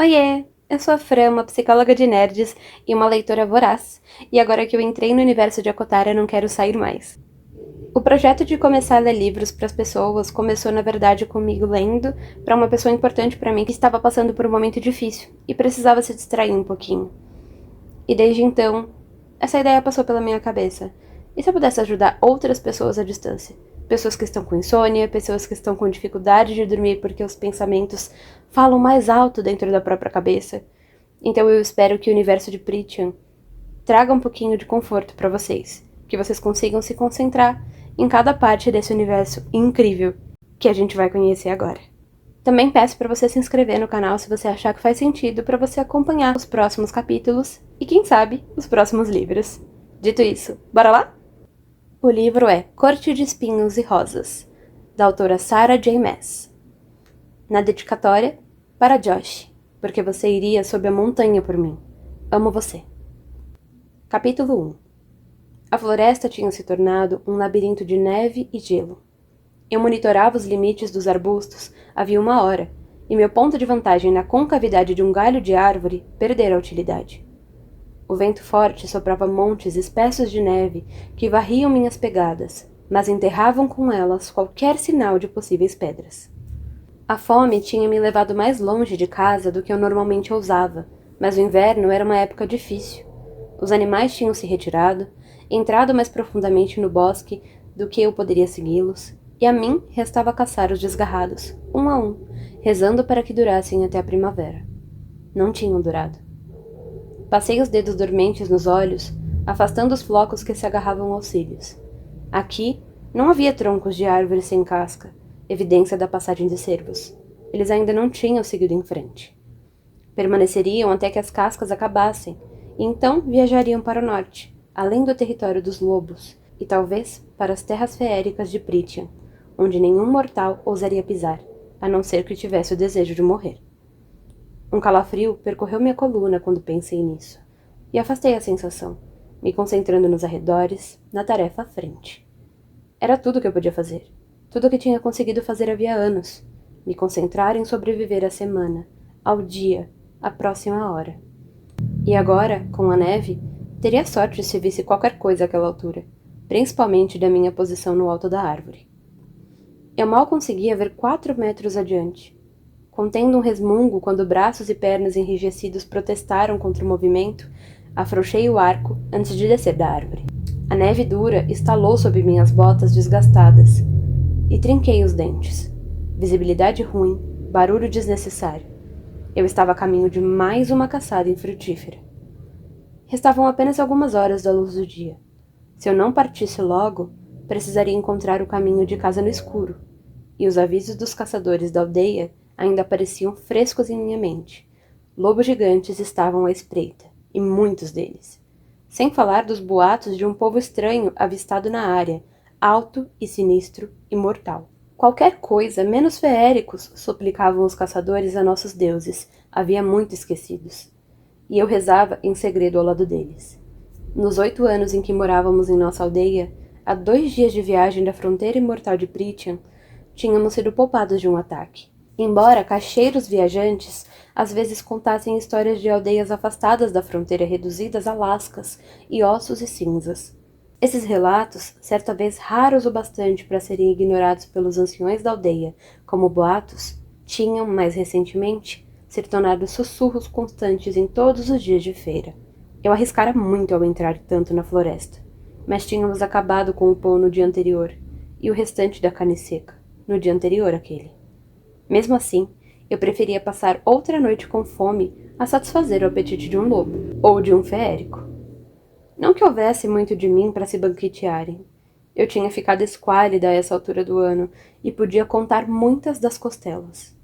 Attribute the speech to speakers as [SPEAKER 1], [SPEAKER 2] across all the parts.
[SPEAKER 1] Oiê! Eu sou a Fran, uma psicóloga de nerds e uma leitora voraz, e agora que eu entrei no universo de Akotara, eu não quero sair mais. O projeto de começar a ler livros para as pessoas começou, na verdade, comigo lendo para uma pessoa importante para mim que estava passando por um momento difícil e precisava se distrair um pouquinho. E desde então, essa ideia passou pela minha cabeça. E se eu pudesse ajudar outras pessoas à distância? Pessoas que estão com insônia, pessoas que estão com dificuldade de dormir porque os pensamentos falam mais alto dentro da própria cabeça. Então eu espero que o universo de Prithian traga um pouquinho de conforto para vocês, que vocês consigam se concentrar em cada parte desse universo incrível que a gente vai conhecer agora. Também peço para você se inscrever no canal se você achar que faz sentido para você acompanhar os próximos capítulos e, quem sabe, os próximos livros. Dito isso, bora lá? O livro é Corte de Espinhos e Rosas, da autora Sarah J. Maas. Na dedicatória, para Josh, porque você iria sob a montanha por mim. Amo você. Capítulo 1. A floresta tinha se tornado um labirinto de neve e gelo. Eu monitorava os limites dos arbustos havia 1 hora, e meu ponto de vantagem na concavidade de um galho de árvore perdera a utilidade. O vento forte soprava montes espessos de neve que varriam minhas pegadas, mas enterravam com elas qualquer sinal de possíveis pedras. A fome tinha me levado mais longe de casa do que eu normalmente ousava, mas o inverno era uma época difícil. Os animais tinham se retirado, entrado mais profundamente no bosque do que eu poderia segui-los, e a mim restava caçar os desgarrados, um a um, rezando para que durassem até a primavera. Não tinham durado. Passei os dedos dormentes nos olhos, afastando os flocos que se agarravam aos cílios. Aqui não havia troncos de árvores sem casca, evidência da passagem de cervos. Eles ainda não tinham seguido em frente. Permaneceriam até que as cascas acabassem, e então viajariam para o norte, além do território dos lobos, e talvez para as terras feéricas de Prithian, onde nenhum mortal ousaria pisar, a não ser que tivesse o desejo de morrer. Um calafrio percorreu minha coluna quando pensei nisso, e afastei a sensação, me concentrando nos arredores, na tarefa à frente. Era tudo o que eu podia fazer, tudo o que tinha conseguido fazer havia anos, me concentrar em sobreviver à semana, ao dia, à próxima hora. E agora, com a neve, teria sorte se visse qualquer coisa àquela altura, principalmente da minha posição no alto da árvore. Eu mal conseguia ver 4 metros adiante, contendo um resmungo quando braços e pernas enrijecidos protestaram contra o movimento, afrouxei o arco antes de descer da árvore. A neve dura estalou sob minhas botas desgastadas, e trinquei os dentes. Visibilidade ruim, barulho desnecessário. Eu estava a caminho de mais uma caçada infrutífera. Restavam apenas algumas horas da luz do dia. Se eu não partisse logo, precisaria encontrar o caminho de casa no escuro, e os avisos dos caçadores da aldeia ainda pareciam frescos em minha mente. Lobos gigantes estavam à espreita, e muitos deles. Sem falar dos boatos de um povo estranho avistado na área, alto e sinistro e mortal. Qualquer coisa menos feéricos, suplicavam os caçadores a nossos deuses, havia muito esquecidos. E eu rezava em segredo ao lado deles. Nos 8 anos em que morávamos em nossa aldeia, a 2 dias de viagem da fronteira imortal de Prithian, tínhamos sido poupados de um ataque. Embora cacheiros viajantes às vezes contassem histórias de aldeias afastadas da fronteira reduzidas a lascas e ossos e cinzas. Esses relatos, certa vez raros o bastante para serem ignorados pelos anciões da aldeia como boatos, tinham, mais recentemente, se tornado sussurros constantes em todos os dias de feira. Eu arriscara muito ao entrar tanto na floresta, mas tínhamos acabado com o pão no dia anterior, e o restante da carne seca, no dia anterior àquele. Mesmo assim, eu preferia passar outra noite com fome a satisfazer o apetite de um lobo, ou de um feérico. Não que houvesse muito de mim para se banquetearem. Eu tinha ficado esquálida a essa altura do ano e podia contar muitas das costelas.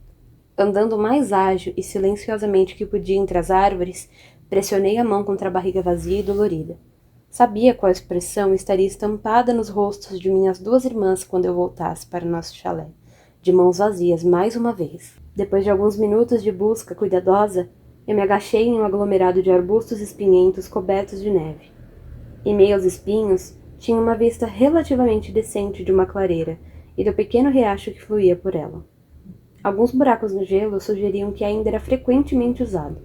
[SPEAKER 1] Andando o mais ágil e silenciosamente que podia entre as árvores, pressionei a mão contra a barriga vazia e dolorida. Sabia qual expressão estaria estampada nos rostos de minhas 2 irmãs quando eu voltasse para nosso chalé, de mãos vazias mais uma vez. Depois de alguns minutos de busca cuidadosa, eu me agachei em um aglomerado de arbustos espinhentos cobertos de neve. Em meio aos espinhos, tinha uma vista relativamente decente de uma clareira e do pequeno riacho que fluía por ela. Alguns buracos no gelo sugeriam que ainda era frequentemente usado.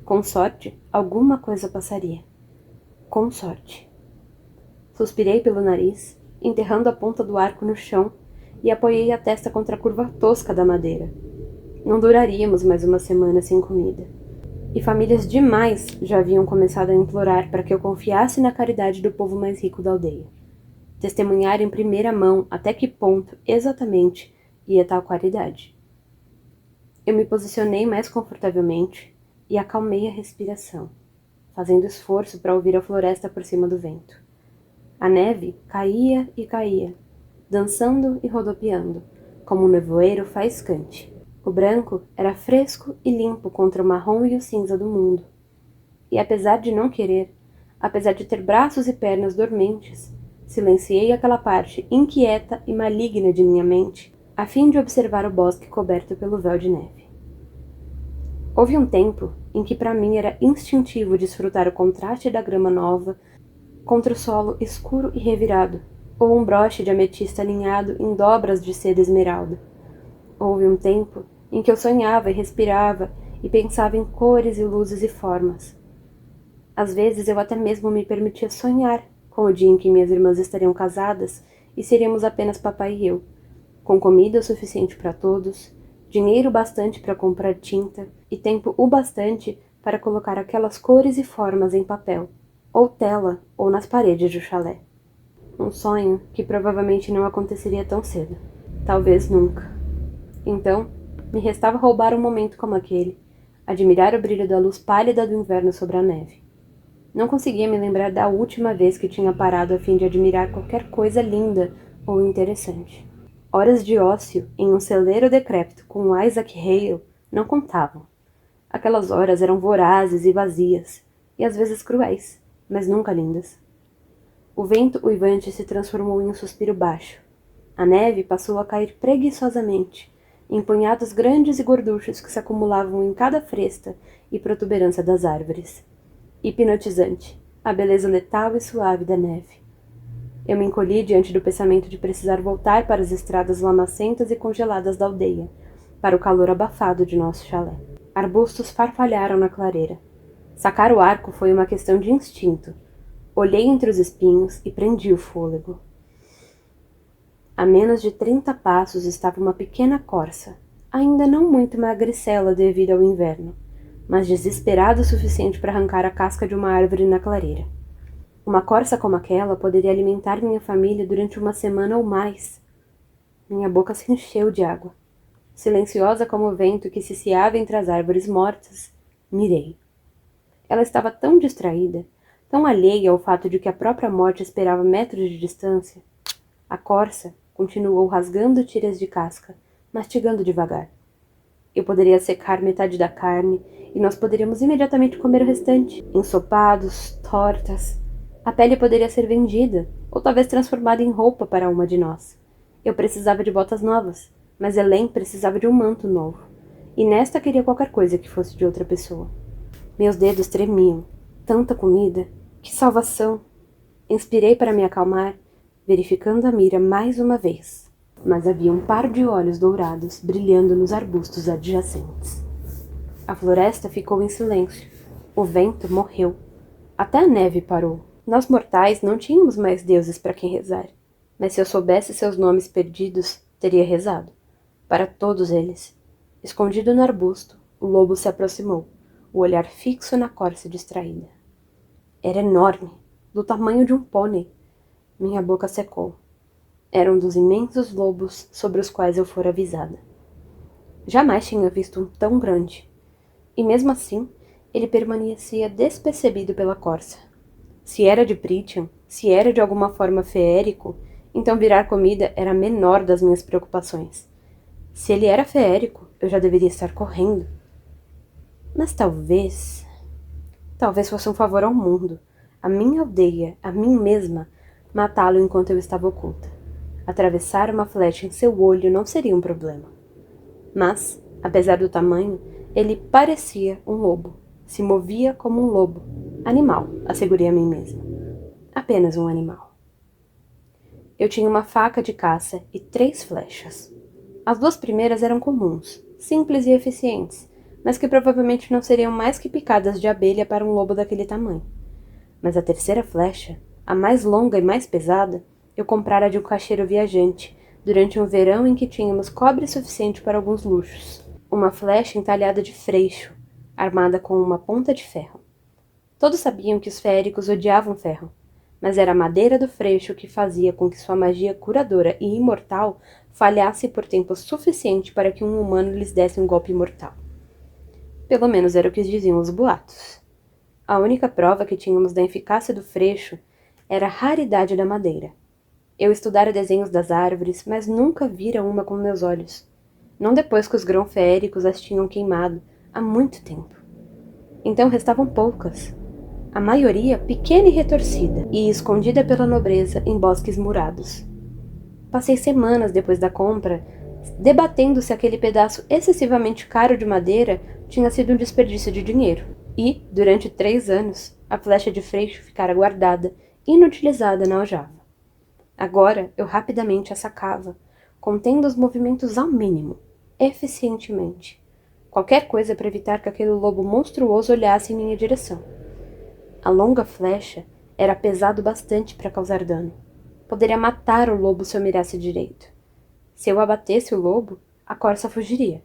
[SPEAKER 1] Com sorte, alguma coisa passaria. Com sorte. Suspirei pelo nariz, enterrando a ponta do arco no chão, e apoiei a testa contra a curva tosca da madeira. Não duraríamos mais uma semana sem comida. E famílias demais já haviam começado a implorar para que eu confiasse na caridade do povo mais rico da aldeia. Testemunhar em primeira mão até que ponto, exatamente, ia tal caridade. Eu me posicionei mais confortavelmente e acalmei a respiração, fazendo esforço para ouvir a floresta por cima do vento. A neve caía e caía, dançando e rodopiando, como um nevoeiro faiscante. O branco era fresco e limpo contra o marrom e o cinza do mundo. E apesar de não querer, apesar de ter braços e pernas dormentes, silenciei aquela parte inquieta e maligna de minha mente, a fim de observar o bosque coberto pelo véu de neve. Houve um tempo em que para mim era instintivo desfrutar o contraste da grama nova contra o solo escuro e revirado, ou um broche de ametista alinhado em dobras de seda esmeralda. Houve um tempo em que eu sonhava e respirava e pensava em cores e luzes e formas. Às vezes eu até mesmo me permitia sonhar com o dia em que minhas irmãs estariam casadas e seríamos apenas papai e eu, com comida o suficiente para todos, dinheiro bastante para comprar tinta e tempo o bastante para colocar aquelas cores e formas em papel, ou tela, ou nas paredes do chalé. Um sonho que provavelmente não aconteceria tão cedo. Talvez nunca. Então, me restava roubar um momento como aquele, admirar o brilho da luz pálida do inverno sobre a neve. Não conseguia me lembrar da última vez que tinha parado a fim de admirar qualquer coisa linda ou interessante. Horas de ócio em um celeiro decrépito com Isaac Hale não contavam. Aquelas horas eram vorazes e vazias, e às vezes cruéis, mas nunca lindas. O vento uivante se transformou em um suspiro baixo. A neve passou a cair preguiçosamente, em punhados grandes e gorduchos que se acumulavam em cada fresta e protuberância das árvores. Hipnotizante, a beleza letal e suave da neve. Eu me encolhi diante do pensamento de precisar voltar para as estradas lamacentas e congeladas da aldeia, para o calor abafado de nosso chalé. Arbustos farfalharam na clareira. Sacar o arco foi uma questão de instinto. Olhei entre os espinhos e prendi o fôlego. A menos de 30 passos estava uma pequena corça, ainda não muito magricela devido ao inverno, mas desesperada o suficiente para arrancar a casca de uma árvore na clareira. Uma corça como aquela poderia alimentar minha família durante uma semana ou mais. Minha boca se encheu de água. Silenciosa como o vento que ciciava entre as árvores mortas, mirei. Ela estava tão distraída, tão alheia ao fato de que a própria morte esperava metros de distância. A corça continuou rasgando tiras de casca, mastigando devagar. Eu poderia secar metade da carne e nós poderíamos imediatamente comer o restante, ensopados, tortas. A pele poderia ser vendida, ou talvez transformada em roupa para uma de nós. Eu precisava de botas novas, mas Hélène precisava de um manto novo. E nesta queria qualquer coisa que fosse de outra pessoa. Meus dedos tremiam. Tanta comida. Que salvação! Inspirei para me acalmar, verificando a mira mais uma vez. Mas havia um par de olhos dourados brilhando nos arbustos adjacentes. A floresta ficou em silêncio. O vento morreu. Até a neve parou. Nós mortais não tínhamos mais deuses para quem rezar. Mas se eu soubesse seus nomes perdidos, teria rezado. Para todos eles. Escondido no arbusto, o lobo se aproximou, o olhar fixo na corça distraída. Era enorme, do tamanho de um pônei. Minha boca secou. Era um dos imensos lobos sobre os quais eu fora avisada. Jamais tinha visto um tão grande. E mesmo assim, ele permanecia despercebido pela corça. Se era de Prithian, se era de alguma forma feérico, então virar comida era a menor das minhas preocupações. Se ele era feérico, eu já deveria estar correndo. Mas talvez fosse um favor ao mundo, à minha aldeia, a mim mesma, matá-lo enquanto eu estava oculta. Atravessar uma flecha em seu olho não seria um problema. Mas, apesar do tamanho, ele parecia um lobo. Se movia como um lobo. Animal, assegurei a mim mesma. Apenas um animal. Eu tinha uma faca de caça e 3 flechas. As 2 primeiras eram comuns, simples e eficientes, mas que provavelmente não seriam mais que picadas de abelha para um lobo daquele tamanho. Mas a terceira flecha, a mais longa e mais pesada, eu comprara de um caixeiro viajante, durante um verão em que tínhamos cobre suficiente para alguns luxos. Uma flecha entalhada de freixo, armada com uma ponta de ferro. Todos sabiam que os feéricos odiavam ferro, mas era a madeira do freixo que fazia com que sua magia curadora e imortal falhasse por tempo suficiente para que um humano lhes desse um golpe mortal. Pelo menos era o que diziam os boatos. A única prova que tínhamos da eficácia do freixo era a raridade da madeira. Eu estudara desenhos das árvores, mas nunca vira uma com meus olhos. Não depois que os grãos feéricos as tinham queimado, há muito tempo. Então restavam poucas. A maioria pequena e retorcida, e escondida pela nobreza em bosques murados. Passei semanas depois da compra, debatendo se aquele pedaço excessivamente caro de madeira tinha sido um desperdício de dinheiro. E, durante 3 anos, a flecha de freixo ficara guardada, inutilizada na aljava. Agora eu rapidamente a sacava, contendo os movimentos ao mínimo, eficientemente. Qualquer coisa para evitar que aquele lobo monstruoso olhasse em minha direção. A longa flecha era pesado bastante para causar dano. Poderia matar o lobo se eu mirasse direito. Se eu abatesse o lobo, a corça fugiria.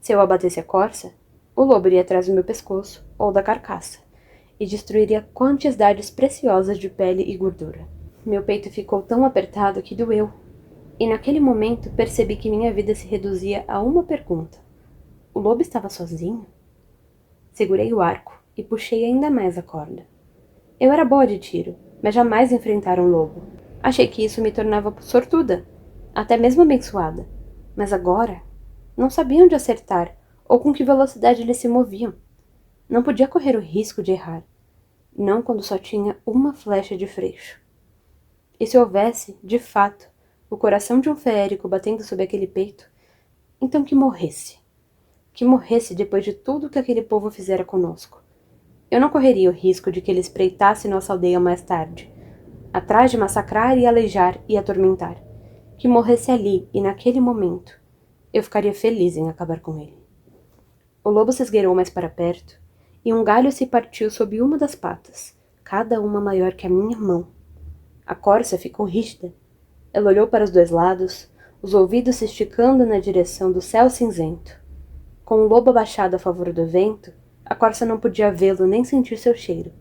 [SPEAKER 1] Se eu abatesse a corça, o lobo iria atrás do meu pescoço ou da carcaça e destruiria quantidades preciosas de pele e gordura. Meu peito ficou tão apertado que doeu, e naquele momento percebi que minha vida se reduzia a uma pergunta. O lobo estava sozinho? Segurei o arco e puxei ainda mais a corda. Eu era boa de tiro, mas jamais enfrentara um lobo. Achei que isso me tornava sortuda, até mesmo abençoada. Mas agora, não sabia onde acertar ou com que velocidade eles se moviam. Não podia correr o risco de errar, não quando só tinha uma flecha de freixo. E se houvesse, de fato, o coração de um feérico batendo sob aquele peito, então que morresse. Que morresse depois de tudo que aquele povo fizera conosco. Eu não correria o risco de que ele espreitasse nossa aldeia mais tarde, atrás de massacrar e aleijar e atormentar. Que morresse ali e naquele momento. Eu ficaria feliz em acabar com ele. O lobo se esgueirou mais para perto, e um galho se partiu sob uma das patas, cada uma maior que a minha mão. A corça ficou rígida. Ela olhou para os 2 lados, os ouvidos se esticando na direção do céu cinzento. Com o lobo abaixado a favor do vento, a corça não podia vê-lo nem sentir seu cheiro.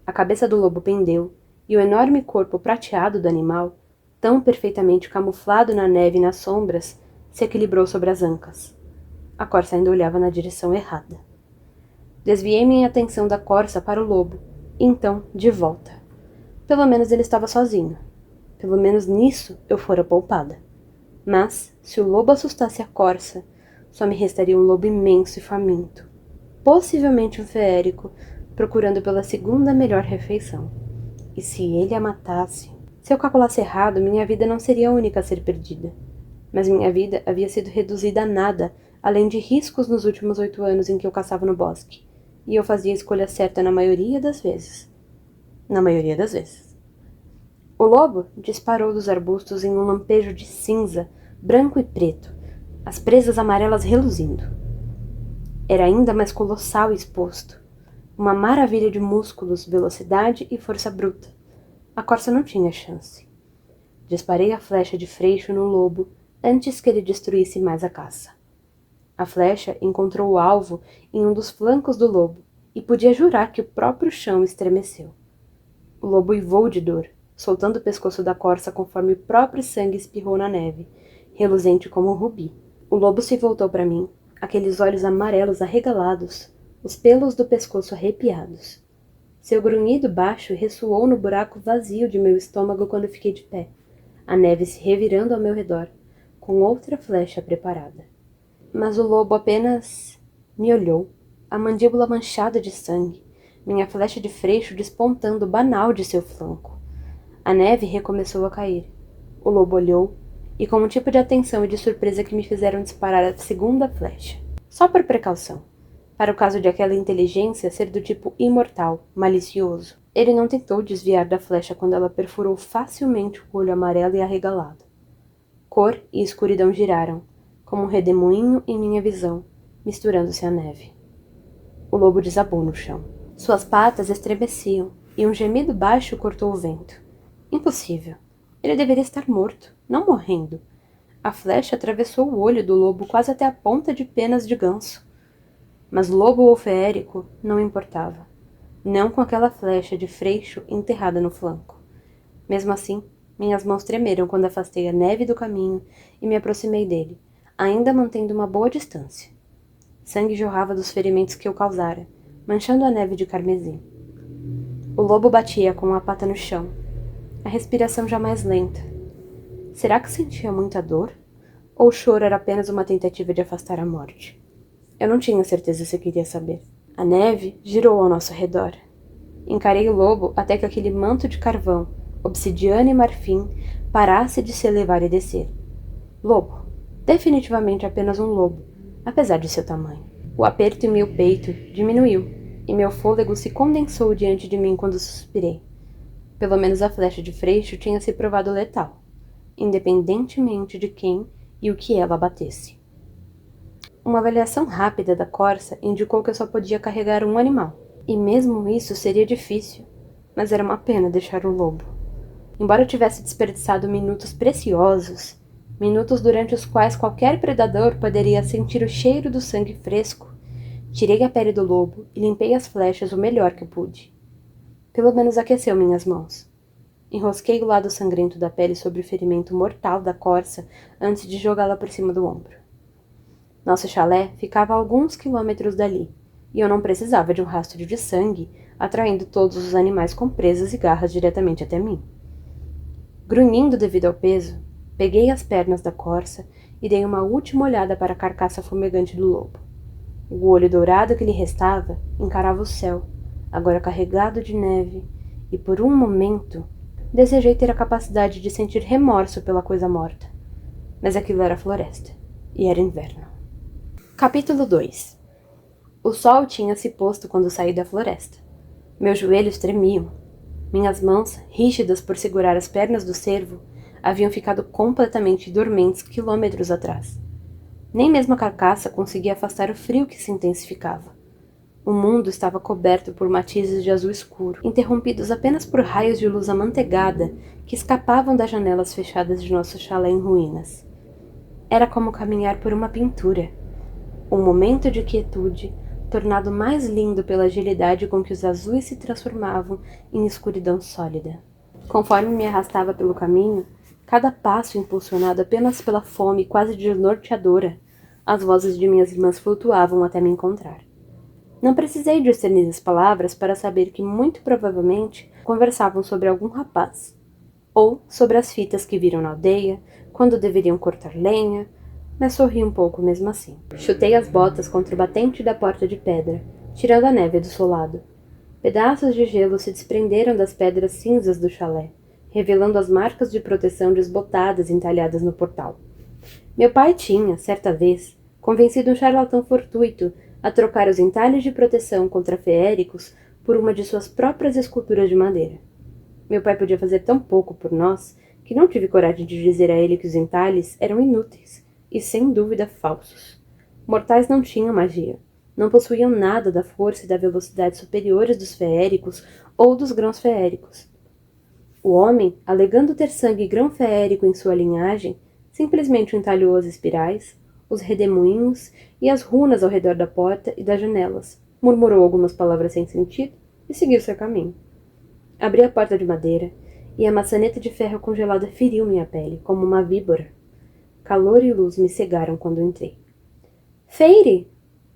[SPEAKER 1] A cabeça do lobo pendeu, e o enorme corpo prateado do animal, tão perfeitamente camuflado na neve e nas sombras, se equilibrou sobre as ancas. A corça ainda olhava na direção errada. Desviei minha atenção da corça para o lobo, e então, de volta. Pelo menos ele estava sozinho. Pelo menos nisso eu fora poupada. Mas, se o lobo assustasse a corça, só me restaria um lobo imenso e faminto, possivelmente um feérico, procurando pela segunda melhor refeição. E se ele a matasse? Se eu calculasse errado, minha vida não seria a única a ser perdida. Mas minha vida havia sido reduzida a nada, além de riscos nos últimos 8 anos em que eu caçava no bosque. E eu fazia a escolha certa na maioria das vezes. Na maioria das vezes. O lobo disparou dos arbustos em um lampejo de cinza, branco e preto, as presas amarelas reluzindo. Era ainda mais colossal e exposto. Uma maravilha de músculos, velocidade e força bruta. A corça não tinha chance. Disparei a flecha de freixo no lobo antes que ele destruísse mais a caça. A flecha encontrou o alvo em um dos flancos do lobo e podia jurar que o próprio chão estremeceu. O lobo uivou de dor, soltando o pescoço da corça conforme o próprio sangue espirrou na neve, reluzente como um rubi. O lobo se voltou para mim, aqueles olhos amarelos arregalados, os pelos do pescoço arrepiados. Seu grunhido baixo ressoou no buraco vazio de meu estômago quando fiquei de pé, a neve se revirando ao meu redor, com outra flecha preparada. Mas o lobo apenas me olhou, a mandíbula manchada de sangue, minha flecha de freixo despontando banal de seu flanco. A neve recomeçou a cair. O lobo olhou, e com um tipo de atenção e de surpresa que me fizeram disparar a segunda flecha. Só por precaução, para o caso de aquela inteligência ser do tipo imortal, malicioso. Ele não tentou desviar da flecha quando ela perfurou facilmente o olho amarelo e arregalado. Cor e escuridão giraram, como um redemoinho em minha visão, misturando-se à neve. O lobo desabou no chão. Suas patas estremeciam, e um gemido baixo cortou o vento. Impossível. Ele deveria estar morto, não morrendo. A flecha atravessou o olho do lobo quase até a ponta de penas de ganso. Mas lobo ou feérico não importava. Não com aquela flecha de freixo enterrada no flanco. Mesmo assim, minhas mãos tremeram quando afastei a neve do caminho e me aproximei dele, ainda mantendo uma boa distância. Sangue jorrava dos ferimentos que eu causara, manchando a neve de carmesim. O lobo batia com a pata no chão, a respiração já mais lenta. Será que sentia muita dor? Ou o choro era apenas uma tentativa de afastar a morte? Eu não tinha certeza se queria saber. A neve girou ao nosso redor. Encarei o lobo até que aquele manto de carvão, obsidiana e marfim, parasse de se elevar e descer. Lobo. Definitivamente apenas um lobo, apesar de seu tamanho. O aperto em meu peito diminuiu, e meu fôlego se condensou diante de mim quando suspirei. Pelo menos a flecha de freixo tinha se provado letal, independentemente de quem e o que ela batesse. Uma avaliação rápida da corça indicou que eu só podia carregar um animal, e mesmo isso seria difícil, mas era uma pena deixar o lobo. Embora eu tivesse desperdiçado minutos preciosos, minutos durante os quais qualquer predador poderia sentir o cheiro do sangue fresco, tirei a pele do lobo e limpei as flechas o melhor que pude. Pelo menos aqueceu minhas mãos. Enrosquei o lado sangrento da pele sobre o ferimento mortal da corça antes de jogá-la por cima do ombro. Nosso chalé ficava a alguns quilômetros dali, e eu não precisava de um rastro de sangue atraindo todos os animais com presas e garras diretamente até mim. Grunhindo devido ao peso, peguei as pernas da corça e dei uma última olhada para a carcaça fumegante do lobo. O olho dourado que lhe restava encarava o céu, agora carregado de neve, e por um momento desejei ter a capacidade de sentir remorso pela coisa morta. Mas aquilo era floresta, e era inverno. Capítulo 2. O sol tinha se posto quando saí da floresta. Meus joelhos tremiam. Minhas mãos, rígidas por segurar as pernas do cervo, haviam ficado completamente dormentes quilômetros atrás. Nem mesmo a carcaça conseguia afastar o frio que se intensificava. O mundo estava coberto por matizes de azul escuro, interrompidos apenas por raios de luz amanteigada que escapavam das janelas fechadas de nosso chalé em ruínas. Era como caminhar por uma pintura. Um momento de quietude, tornado mais lindo pela agilidade com que os azuis se transformavam em escuridão sólida. Conforme me arrastava pelo caminho, cada passo impulsionado apenas pela fome quase desnorteadora, as vozes de minhas irmãs flutuavam até me encontrar. Não precisei discernir as palavras para saber que, muito provavelmente, conversavam sobre algum rapaz, ou sobre as fitas que viram na aldeia, quando deveriam cortar lenha, mas sorri um pouco mesmo assim. Chutei as botas contra o batente da porta de pedra, tirando a neve do solado. Pedaços de gelo se desprenderam das pedras cinzas do chalé, revelando as marcas de proteção desbotadas entalhadas no portal. Meu pai tinha, certa vez, convencido um charlatão fortuito a trocar os entalhes de proteção contra feéricos por uma de suas próprias esculturas de madeira. Meu pai podia fazer tão pouco por nós que não tive coragem de dizer a ele que os entalhes eram inúteis e, sem dúvida, falsos. Mortais não tinham magia, não possuíam nada da força e da velocidade superiores dos feéricos ou dos grãos feéricos. O homem, alegando ter sangue grão feérico em sua linhagem, simplesmente entalhou as espirais, os redemoinhos e as runas ao redor da porta e das janelas, murmurou algumas palavras sem sentido e seguiu seu caminho. Abri a porta de madeira e a maçaneta de ferro congelada feriu minha pele, como uma víbora. Calor e luz me cegaram quando entrei. Feire!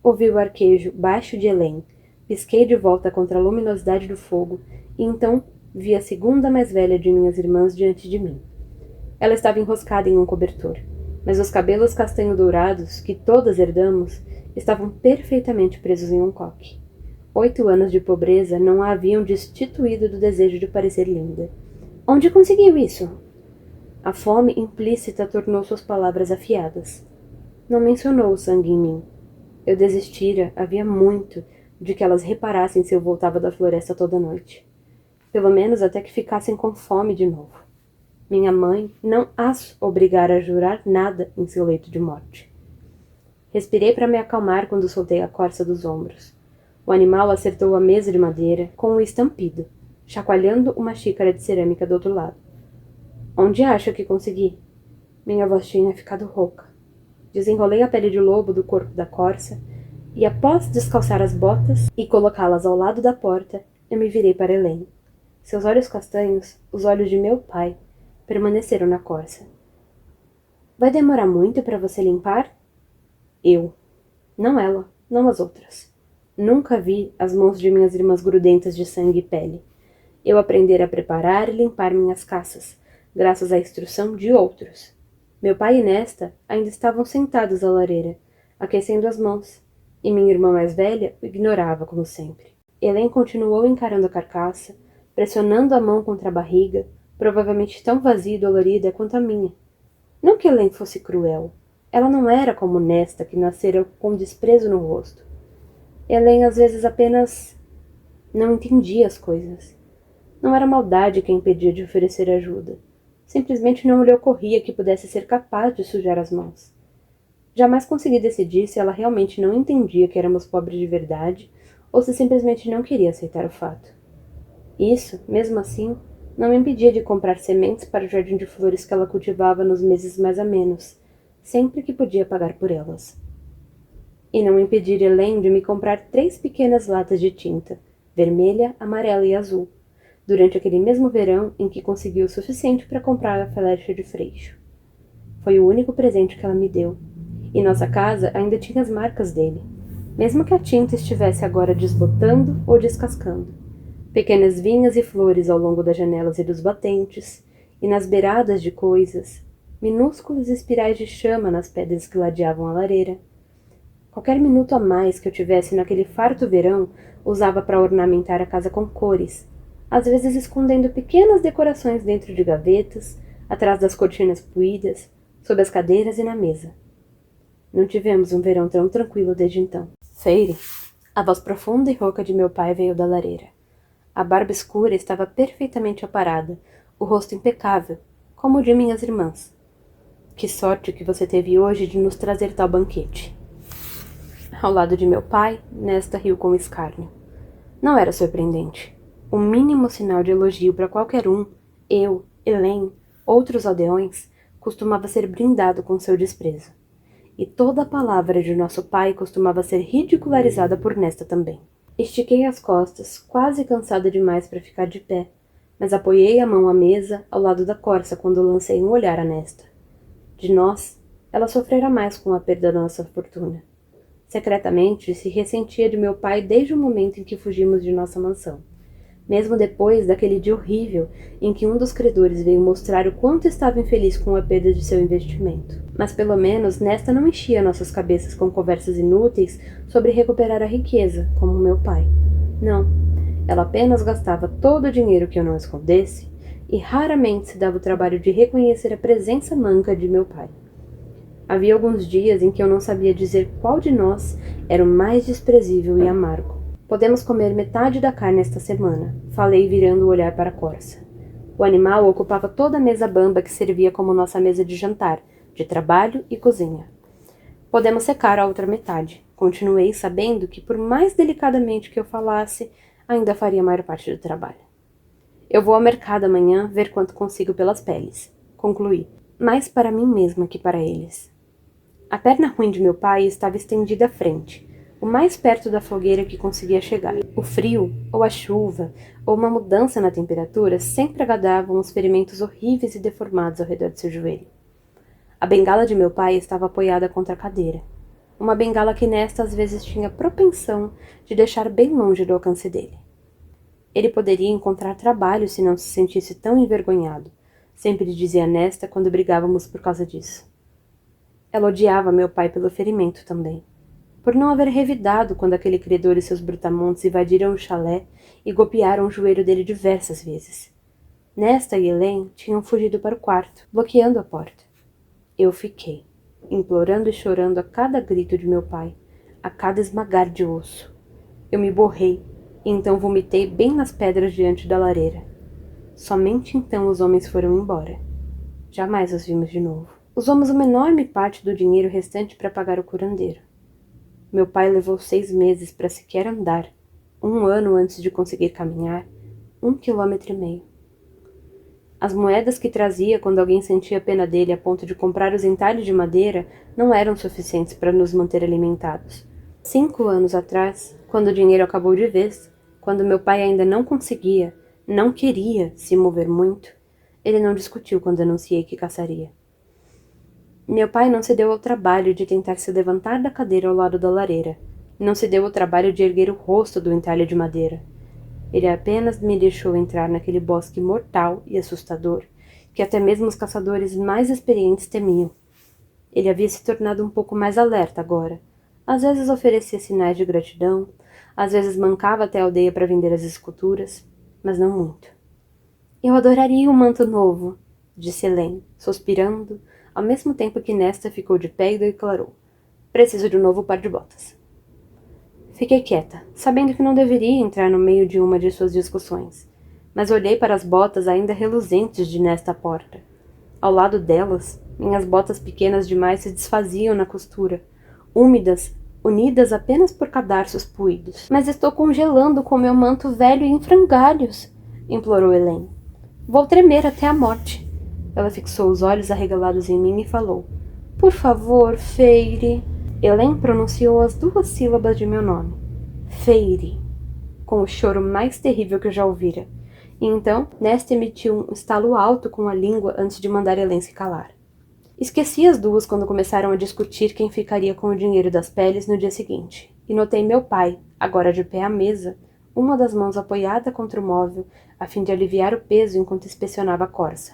[SPEAKER 1] Ouvi o arquejo baixo de Helen. Pisquei de volta contra a luminosidade do fogo e então vi a segunda mais velha de minhas irmãs diante de mim. Ela estava enroscada em um cobertor, mas os cabelos castanho-dourados, que todas herdamos, estavam perfeitamente presos em um coque. 8 anos de pobreza não a haviam destituído do desejo de parecer linda. Onde conseguiu isso? A fome implícita tornou suas palavras afiadas. Não mencionou o sangue em mim. Eu desistira, havia muito, de que elas reparassem se eu voltava da floresta toda noite. Pelo menos até que ficassem com fome de novo. Minha mãe não as obrigara a jurar nada em seu leito de morte. Respirei para me acalmar quando soltei a corça dos ombros. O animal acertou a mesa de madeira com um estampido, chacoalhando uma xícara de cerâmica do outro lado. Onde acha que consegui? Minha voz tinha ficado rouca. Desenrolei a pele de lobo do corpo da corça e, após descalçar as botas e colocá-las ao lado da porta, eu me virei para Helene. Seus olhos castanhos, os olhos de meu pai, permaneceram na corça. Vai demorar muito para você limpar? Eu. Não ela, não as outras. Nunca vi as mãos de minhas irmãs grudentas de sangue e pele. Eu aprendera a preparar e limpar minhas caças, graças à instrução de outros. Meu pai e Nesta ainda estavam sentados à lareira, aquecendo as mãos, e minha irmã mais velha o ignorava, como sempre. Helene continuou encarando a carcaça, pressionando a mão contra a barriga, provavelmente tão vazia e dolorida quanto a minha. Não que Helene fosse cruel. Ela não era como Nesta, que nascera com desprezo no rosto. Helene às vezes apenas não entendia as coisas. Não era maldade que a impedia de oferecer ajuda. Simplesmente não lhe ocorria que pudesse ser capaz de sujar as mãos. Jamais consegui decidir se ela realmente não entendia que éramos pobres de verdade ou se simplesmente não queria aceitar o fato. Isso, mesmo assim, não me impedia de comprar sementes para o jardim de flores que ela cultivava nos meses mais amenos, sempre que podia pagar por elas. E não impedir Helene de me comprar 3 pequenas latas de tinta, vermelha, amarela e azul, durante aquele mesmo verão em que conseguiu o suficiente para comprar a flecha de freixo. Foi o único presente que ela me deu, e nossa casa ainda tinha as marcas dele, mesmo que a tinta estivesse agora desbotando ou descascando. Pequenas vinhas e flores ao longo das janelas e dos batentes, e nas beiradas de coisas, minúsculas espirais de chama nas pedras que ladeavam a lareira. Qualquer minuto a mais que eu tivesse naquele farto verão, usava para ornamentar a casa com cores, às vezes escondendo pequenas decorações dentro de gavetas, atrás das cortinas puídas, sob as cadeiras e na mesa. Não tivemos um verão tão tranquilo desde então. Feire, a voz profunda e rouca de meu pai veio da lareira. A barba escura estava perfeitamente aparada, o rosto impecável, como o de minhas irmãs. Que sorte que você teve hoje de nos trazer tal banquete. Ao lado de meu pai, Nesta riu com escárnio. Não era surpreendente. O mínimo sinal de elogio para qualquer um, eu, Helene, outros aldeões, costumava ser brindado com seu desprezo. E toda palavra de nosso pai costumava ser ridicularizada por Nesta também. Estiquei as costas, quase cansada demais para ficar de pé, mas apoiei a mão à mesa, ao lado da corça, quando lancei um olhar a Nesta. De nós, ela sofrera mais com a perda da nossa fortuna. Secretamente, se ressentia de meu pai desde o momento em que fugimos de nossa mansão. Mesmo depois daquele dia horrível em que um dos credores veio mostrar o quanto estava infeliz com a perda de seu investimento. Mas pelo menos Nesta não enchia nossas cabeças com conversas inúteis sobre recuperar a riqueza, como meu pai. Não, ela apenas gastava todo o dinheiro que eu não escondesse e raramente se dava o trabalho de reconhecer a presença manca de meu pai. Havia alguns dias em que eu não sabia dizer qual de nós era o mais desprezível e amargo. Podemos comer metade da carne esta semana, falei virando o olhar para a corça. O animal ocupava toda a mesa bamba que servia como nossa mesa de jantar, de trabalho e cozinha. Podemos secar a outra metade. Continuei sabendo que, por mais delicadamente que eu falasse, ainda faria a maior parte do trabalho. Eu vou ao mercado amanhã ver quanto consigo pelas peles, concluí, mais para mim mesma que para eles. A perna ruim de meu pai estava estendida à frente, o mais perto da fogueira que conseguia chegar. O frio, ou a chuva, ou uma mudança na temperatura sempre agradavam os ferimentos horríveis e deformados ao redor de seu joelho. A bengala de meu pai estava apoiada contra a cadeira. Uma bengala que Nesta às vezes tinha propensão de deixar bem longe do alcance dele. Ele poderia encontrar trabalho se não se sentisse tão envergonhado, sempre dizia Nesta quando brigávamos por causa disso. Ela odiava meu pai pelo ferimento também, por não haver revidado quando aquele credor e seus brutamontes invadiram o chalé e golpearam o joelho dele diversas vezes. Nesta e Helene tinham fugido para o quarto, bloqueando a porta. Eu fiquei, implorando e chorando a cada grito de meu pai, a cada esmagar de osso. Eu me borrei, e então vomitei bem nas pedras diante da lareira. Somente então os homens foram embora. Jamais os vimos de novo. Usamos uma enorme parte do dinheiro restante para pagar o curandeiro. Meu pai levou 6 meses para sequer andar, 1 ano antes de conseguir caminhar 1,5 quilômetros. As moedas que trazia quando alguém sentia pena dele a ponto de comprar os entalhos de madeira não eram suficientes para nos manter alimentados. 5 anos atrás, quando o dinheiro acabou de vez, quando meu pai ainda não queria se mover muito, ele não discutiu quando anunciei que caçaria. Meu pai não se deu ao trabalho de tentar se levantar da cadeira ao lado da lareira. Não se deu ao trabalho de erguer o rosto do entalho de madeira. Ele apenas me deixou entrar naquele bosque mortal e assustador, que até mesmo os caçadores mais experientes temiam. Ele havia se tornado um pouco mais alerta agora. Às vezes oferecia sinais de gratidão, às vezes mancava até a aldeia para vender as esculturas, mas não muito. Eu adoraria um manto novo, disse Helene, suspirando, ao mesmo tempo que Nesta ficou de pé e declarou: preciso de um novo par de botas. Fiquei quieta, sabendo que não deveria entrar no meio de uma de suas discussões, mas olhei para as botas ainda reluzentes de Nesta porta. Ao lado delas, minhas botas pequenas demais se desfaziam na costura, úmidas, unidas apenas por cadarços puídos. Mas estou congelando com meu manto velho em frangalhos, implorou Helene. Vou tremer até a morte. Ela fixou os olhos arregalados em mim e falou: por favor, Feire. Helene pronunciou as 2 sílabas de meu nome. Feire. Com o choro mais terrível que eu já ouvira. E então, Nesta emitiu um estalo alto com a língua antes de mandar Helene se calar. Esqueci as 2 quando começaram a discutir quem ficaria com o dinheiro das peles no dia seguinte. E notei meu pai, agora de pé à mesa, uma das mãos apoiada contra o móvel, a fim de aliviar o peso enquanto inspecionava a corça.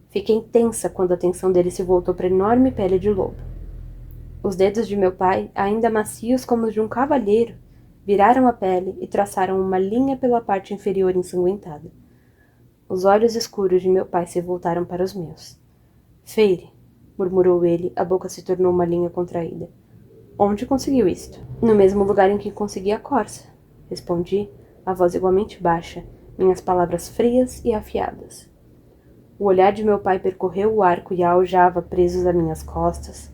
[SPEAKER 1] Fiquei tensa quando a atenção dele se voltou para a enorme pele de lobo. Os dedos de meu pai, ainda macios como os de um cavalheiro, viraram a pele e traçaram uma linha pela parte inferior ensanguentada. Os olhos escuros de meu pai se voltaram para os meus. Feire, murmurou ele, a boca se tornou uma linha contraída. Onde conseguiu isto? No mesmo lugar em que consegui a corça, respondi, a voz igualmente baixa, minhas palavras frias e afiadas. O olhar de meu pai percorreu o arco e a aljava presos a minhas costas,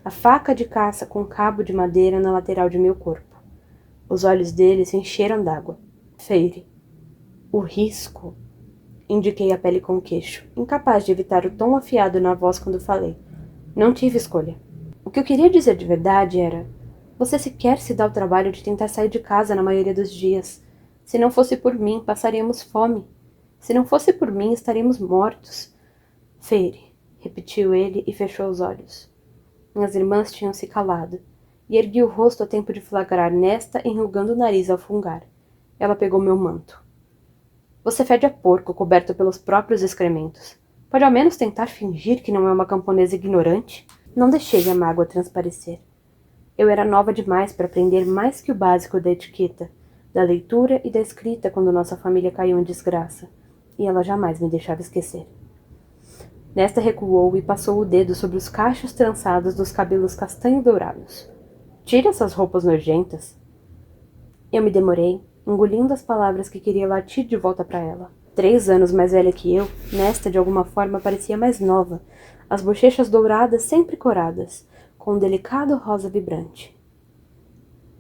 [SPEAKER 1] a faca de caça com cabo de madeira na lateral de meu corpo. Os olhos dele se encheram d'água. Feire. O risco. Indiquei a pele com o queixo, incapaz de evitar o tom afiado na voz quando falei. Não tive escolha. O que eu queria dizer de verdade era: você sequer se dá o trabalho de tentar sair de casa na maioria dos dias. Se não fosse por mim, passaríamos fome. Se não fosse por mim, estaríamos mortos. Feire, repetiu ele e fechou os olhos. Minhas irmãs tinham se calado, e ergui o rosto a tempo de flagrar Nesta enrugando o nariz ao fungar. Ela pegou meu manto. Você fede a porco coberto pelos próprios excrementos. Pode ao menos tentar fingir que não é uma camponesa ignorante? Não deixei a mágoa transparecer. Eu era nova demais para aprender mais que o básico da etiqueta, da leitura e da escrita quando nossa família caiu em desgraça, e ela jamais me deixava esquecer. Nesta recuou e passou o dedo sobre os cachos trançados dos cabelos castanho-dourados. Tire essas roupas nojentas. Eu me demorei, engolindo as palavras que queria latir de volta para ela. 3 anos mais velha que eu, Nesta de alguma forma parecia mais nova, as bochechas douradas sempre coradas, com um delicado rosa vibrante.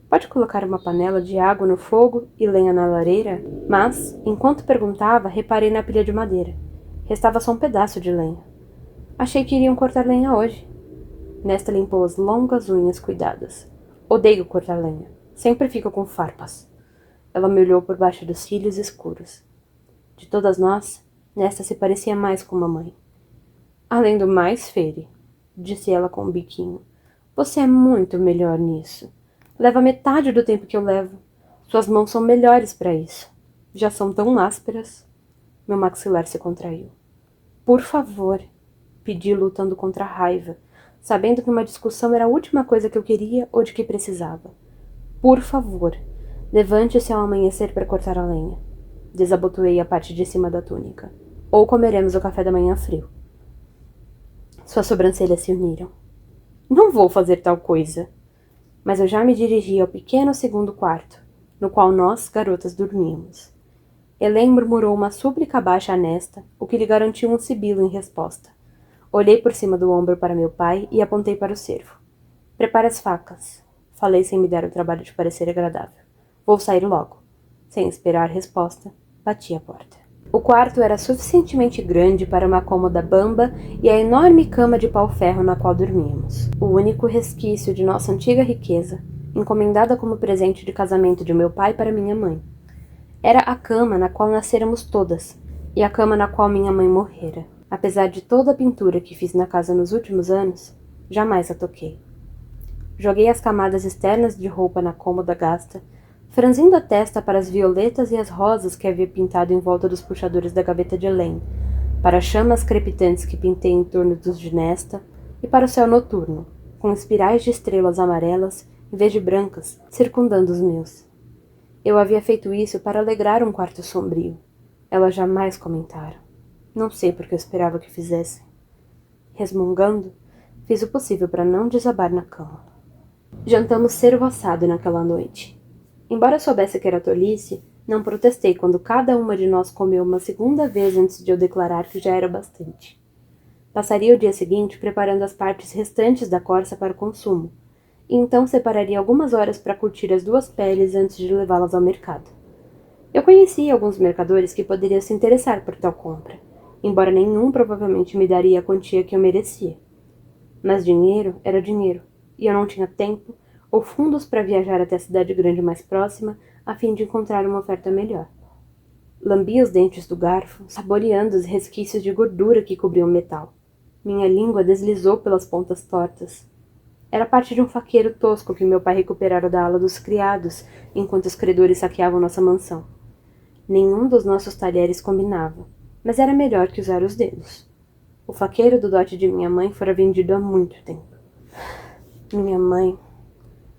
[SPEAKER 1] Pode colocar uma panela de água no fogo e lenha na lareira? Mas, enquanto perguntava, reparei na pilha de madeira. Restava só um pedaço de lenha. Achei que iriam cortar lenha hoje. Nesta limpou as longas unhas cuidadas. Odeio cortar lenha. Sempre fico com farpas. Ela me olhou por baixo dos cílios escuros. De todas nós, Nesta se parecia mais com mamãe. Além do mais, Feire, disse ela com um biquinho, você é muito melhor nisso. Leva metade do tempo que eu levo. Suas mãos são melhores para isso. Já são tão ásperas. Meu maxilar se contraiu. Por favor, pedi lutando contra a raiva, sabendo que uma discussão era a última coisa que eu queria ou de que precisava. Por favor, levante-se ao amanhecer para cortar a lenha. Desabotoei a parte de cima da túnica. Ou comeremos o café da manhã frio. Suas sobrancelhas se uniram. Não vou fazer tal coisa. Mas eu já me dirigi ao pequeno segundo quarto, no qual nós, garotas, dormíamos. Helene murmurou uma súplica baixa a Nesta, o que lhe garantiu um sibilo em resposta. Olhei por cima do ombro para meu pai e apontei para o cervo. Prepare as facas, falei sem me dar o trabalho de parecer agradável. Vou sair logo. Sem esperar resposta, bati a porta. O quarto era suficientemente grande para uma cômoda bamba e a enorme cama de pau-ferro na qual dormíamos. O único resquício de nossa antiga riqueza, encomendada como presente de casamento de meu pai para minha mãe. Era a cama na qual nasceramos todas, e a cama na qual minha mãe morrera. Apesar de toda a pintura que fiz na casa nos últimos anos, jamais a toquei. Joguei as camadas externas de roupa na cômoda gasta, franzindo a testa para as violetas e as rosas que havia pintado em volta dos puxadores da gaveta de Helene, para as chamas crepitantes que pintei em torno dos de Nesta, e para o céu noturno, com espirais de estrelas amarelas, em vez de brancas, circundando os meus. Eu havia feito isso para alegrar um quarto sombrio. Elas jamais comentaram. Não sei por que eu esperava que fizessem. Resmungando, fiz o possível para não desabar na cama. Jantamos cervo assado naquela noite. Embora soubesse que era tolice, não protestei quando cada uma de nós comeu uma segunda vez antes de eu declarar que já era bastante. Passaria o dia seguinte preparando as partes restantes da corça para o consumo, e então separaria algumas horas para curtir as duas peles antes de levá-las ao mercado. Eu conhecia alguns mercadores que poderiam se interessar por tal compra, embora nenhum provavelmente me daria a quantia que eu merecia. Mas dinheiro era dinheiro, e eu não tinha tempo ou fundos para viajar até a cidade grande mais próxima a fim de encontrar uma oferta melhor. Lambi os dentes do garfo, saboreando os resquícios de gordura que cobriam o metal. Minha língua deslizou pelas pontas tortas. Era parte de um faqueiro tosco que meu pai recuperara da ala dos criados, enquanto os credores saqueavam nossa mansão. Nenhum dos nossos talheres combinava, mas era melhor que usar os dedos. O faqueiro do dote de minha mãe fora vendido há muito tempo. Minha mãe,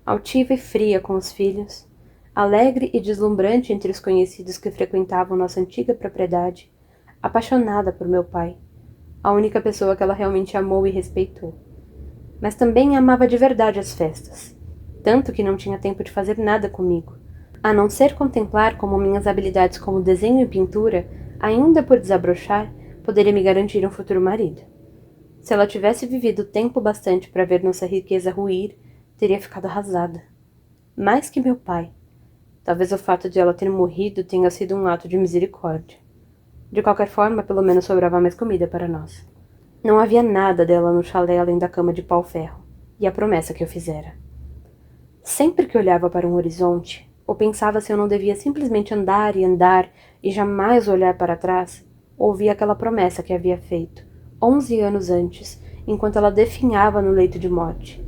[SPEAKER 1] altiva e fria com os filhos, alegre e deslumbrante entre os conhecidos que frequentavam nossa antiga propriedade, apaixonada por meu pai, a única pessoa que ela realmente amou e respeitou. Mas também amava de verdade as festas, tanto que não tinha tempo de fazer nada comigo, a não ser contemplar como minhas habilidades como desenho e pintura, ainda por desabrochar, poderia me garantir um futuro marido. Se ela tivesse vivido tempo bastante para ver nossa riqueza ruir, teria ficado arrasada. Mais que meu pai. Talvez o fato de ela ter morrido tenha sido um ato de misericórdia. De qualquer forma, pelo menos sobrava mais comida para nós. Não havia nada dela no chalé além da cama de pau-ferro, e a promessa que eu fizera. Sempre que olhava para um horizonte, ou pensava se eu não devia simplesmente andar e jamais olhar para trás, ouvia aquela promessa que havia feito, 11 anos antes, enquanto ela definhava no leito de morte.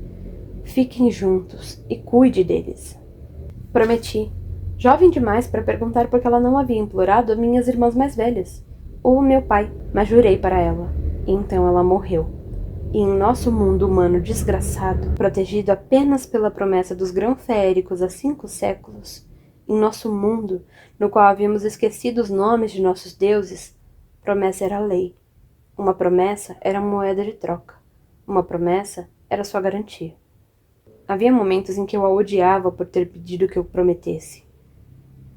[SPEAKER 1] Fiquem juntos e cuide deles. Prometi, jovem demais para perguntar por que ela não havia implorado a minhas irmãs mais velhas, ou meu pai, mas jurei para ela. E então ela morreu. E em nosso mundo humano desgraçado, protegido apenas pela promessa dos grão-feéricos há 5 séculos, em nosso mundo, no qual havíamos esquecido os nomes de nossos deuses, promessa era lei. Uma promessa era moeda de troca. Uma promessa era sua garantia. Havia momentos em que eu a odiava por ter pedido que eu prometesse.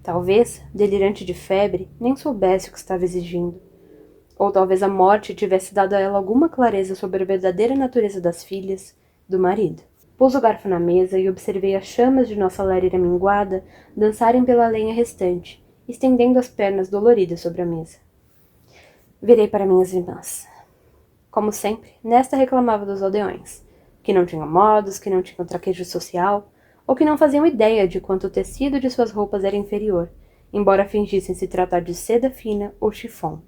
[SPEAKER 1] Talvez, delirante de febre, nem soubesse o que estava exigindo. Ou talvez a morte tivesse dado a ela alguma clareza sobre a verdadeira natureza das filhas, do marido. Pus o garfo na mesa e observei as chamas de nossa lareira minguada dançarem pela lenha restante, estendendo as pernas doloridas sobre a mesa. Virei para minhas irmãs. Como sempre, Nesta reclamava dos aldeões, que não tinham modos, que não tinham traquejo social, ou que não faziam ideia de quanto o tecido de suas roupas era inferior, embora fingissem se tratar de seda fina ou chifão.